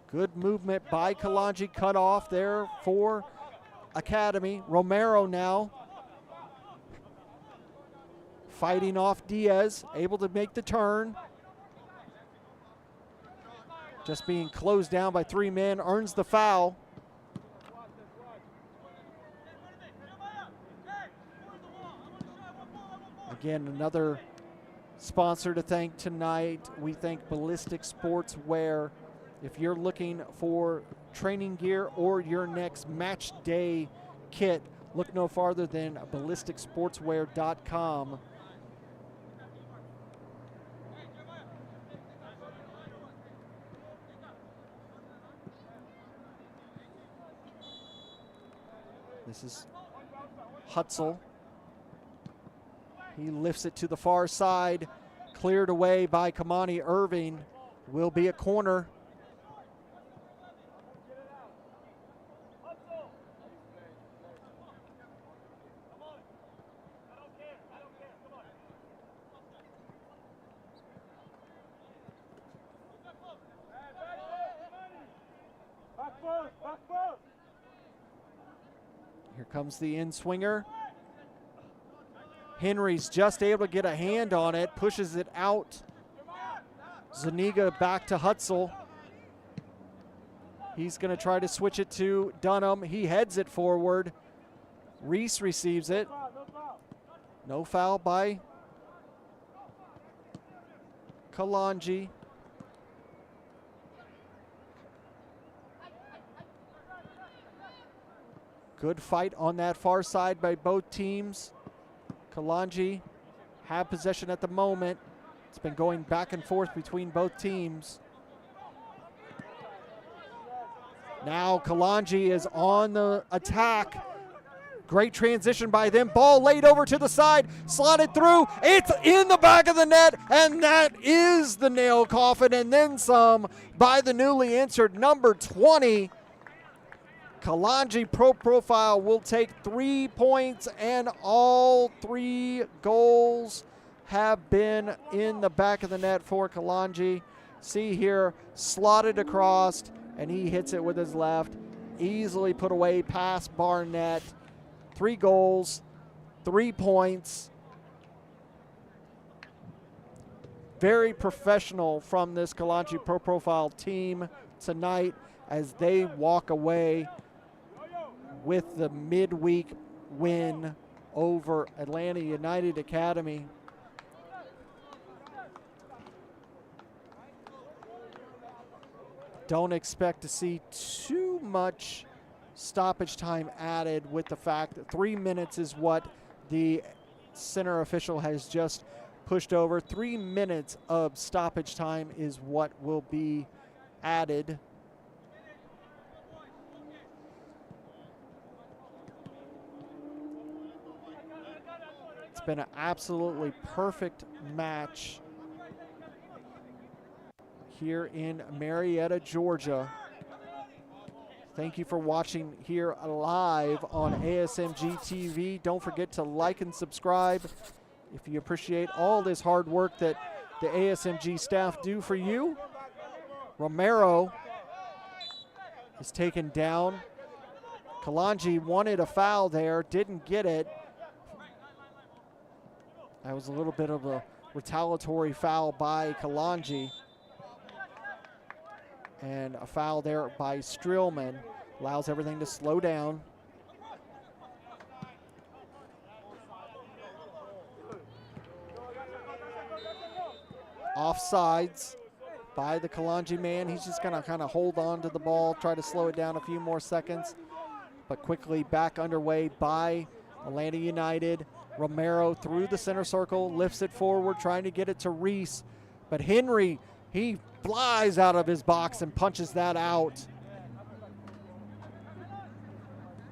D: Good movement by Kalonji, cut off there for Academy. Romero now fighting off Diaz, able to make the turn. Just being closed down by three men, earns the foul. Again, another sponsor to thank tonight. We thank Ballistic Sportswear. If you're looking for training gear or your next match day kit, look no farther than ballisticsportswear.com. This is Hutzel. He lifts it to the far side, cleared away by Kamani Irving. Will be a corner. Here comes the in-swinger. Henry's just able to get a hand on it, pushes it out. Zuniga back to Hutzel. He's going to try to switch it to Dunham. He heads it forward. Reese receives it. No foul by Kalonji. Good fight on that far side by both teams. Kalonji have possession at the moment. It's been going back and forth between both teams. Now Kalonji is on the attack. Great transition by them. Ball laid over to the side, slotted through. It's in the back of the net, and that is the nail coffin and then some by the newly entered number 20. Kalonji Pro Profile will take 3 points, and all 3 goals have been in the back of the net for Kalonji. See here, slotted across, and he hits it with his left. Easily put away past Barnett. 3 goals, 3 points. Very professional from this Kalonji Pro Profile team tonight as they walk away with the midweek win over Atlanta United Academy. Don't expect to see too much stoppage time added with the fact that 3 minutes is what the center official has just pushed over. 3 minutes of stoppage time is what will be added. It's been an absolutely perfect match here in Marietta, Georgia. Thank you for watching here live on ASMG TV. Don't forget to like and subscribe if you appreciate all this hard work that the ASMG staff do for you. Romero is taken down. Kalonji wanted a foul there, didn't get it. That was a little bit of a retaliatory foul by Kalonji. And a foul there by Streelman allows everything to slow down. Offsides by the Kalonji man. He's just gonna kind of hold on to the ball, try to slow it down a few more seconds, but quickly back underway by Atlanta United. Romero through the center circle, lifts it forward, trying to get it to Reese, but Henry, he flies out of his box and punches that out.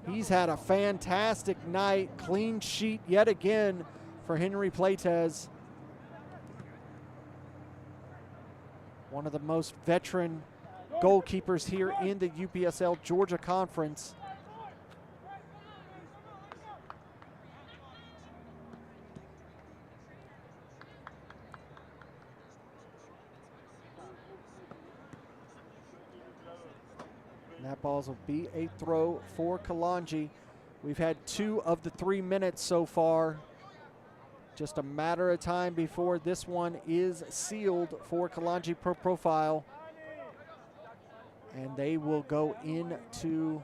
D: He's had a fantastic night. Clean sheet yet again for Henry Plates. One of the most veteran goalkeepers here in the UPSL Georgia Conference. And that ball will be a throw for Kalonji. We've had 2 of the 3 minutes so far. Just a matter of time before this one is sealed for Kalonji Pro Profile. And they will go into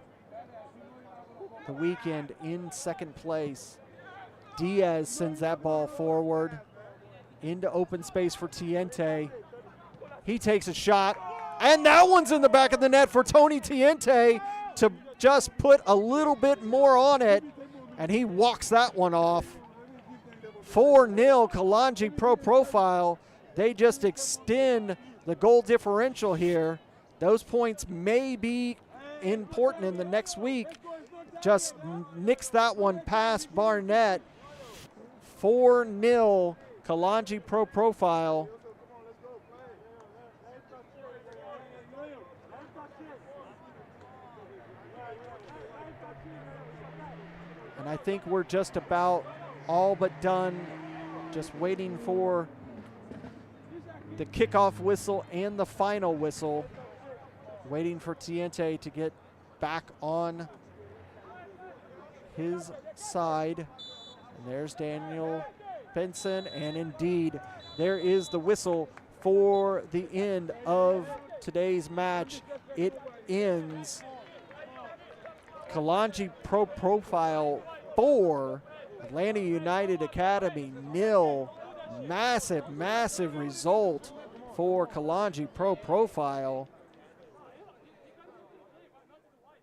D: the weekend in second place. Diaz sends that ball forward into open space for Tiente. He takes a shot, and that one's in the back of the net for Tony Tiente to just put a little bit more on it, and he walks that one off. 4-0 Kalonji Pro Profile. They just extend the goal differential here. Those points may be important in the next week. Just nicks that one past Barnett. 4-0 Kalonji Pro Profile. And I think we're just about all but done, just waiting for the kickoff whistle and the final whistle. Waiting for Tiente to get back on his side. And there's Daniel Benson, and indeed, there is the whistle for the end of today's match. It ends Kalonji Pro Profile 4, Atlanta United Academy 0. Massive, massive result for Kalonji Pro Profile.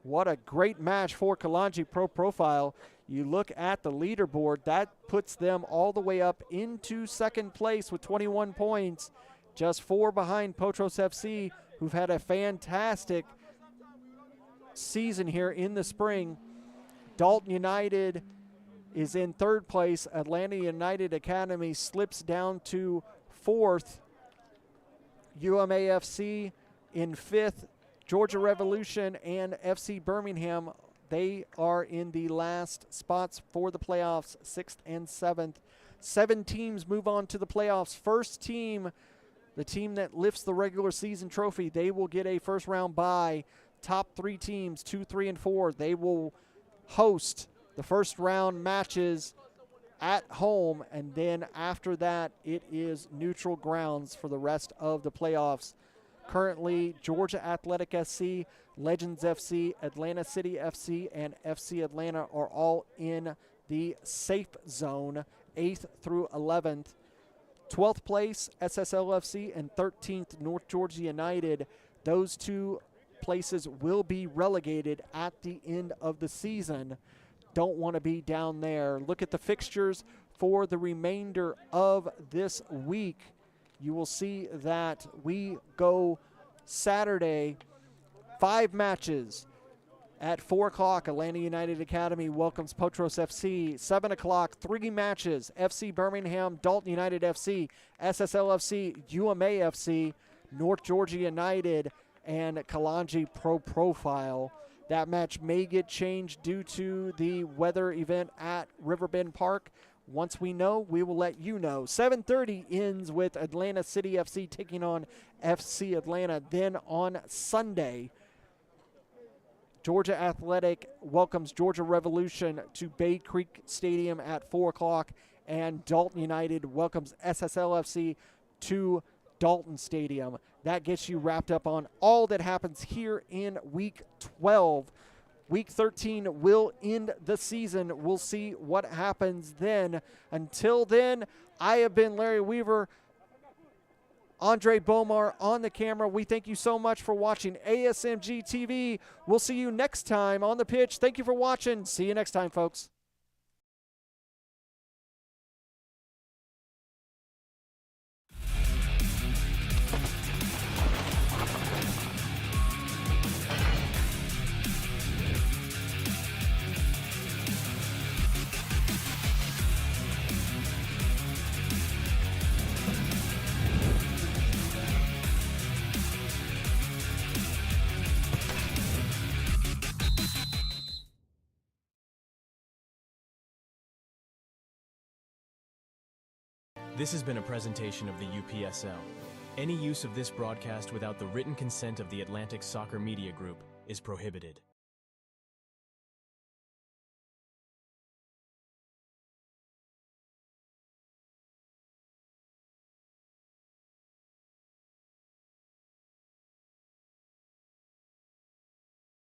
D: What a great match for Kalonji Pro Profile. You look at the leaderboard, that puts them all the way up into second place with 21 points, just 4 behind Potros FC, who've had a fantastic season here in the spring. Dalton United is in third place. Atlanta United Academy slips down to fourth. UMAFC in fifth. Georgia Revolution and FC Birmingham, they are in the last spots for the playoffs, 6th and 7th. 7 teams move on to the playoffs. First team, the team that lifts the regular season trophy, they will get a first round bye. Top 3 teams, 2, 3, and 4, they will host the first round matches at home, and then after that, it is neutral grounds for the rest of the playoffs. Currently, Georgia Athletic SC, Legends FC, Atlanta City FC, and FC Atlanta are all in the safe zone, 8th through 11th. 12th place, SSLFC, and 13th, North Georgia United. Those 2 places will be relegated at the end of the season. Don't want to be down there. Look at the fixtures for the remainder of this week. You will see that we go Saturday, 5 matches. At 4 o'clock, Atlanta United Academy welcomes Potros FC. 7 o'clock, 3 matches. FC Birmingham, Dalton United FC, SSLFC, UMAFC, North Georgia United, and Kalonji Pro Profile. That match may get changed due to the weather event at Riverbend Park. Once we know, we will let you know. 7:30 ends with Atlanta City FC taking on FC Atlanta. Then on Sunday, Georgia Athletic welcomes Georgia Revolution to Bay Creek Stadium at 4 o'clock, and Dalton United welcomes SSLFC to Dalton Stadium. That gets you wrapped up on all that happens here in Week 12. Week 13 will end the season. We'll see what happens then. Until then, I have been Larry Weaver, Andre Bomar on the camera. We thank you so much for watching ASMG TV. We'll see you next time on the pitch. Thank you for watching. See you next time, folks.
C: This has been a presentation of the UPSL. Any use of this broadcast without the written consent of the Atlantic Soccer Media Group is prohibited.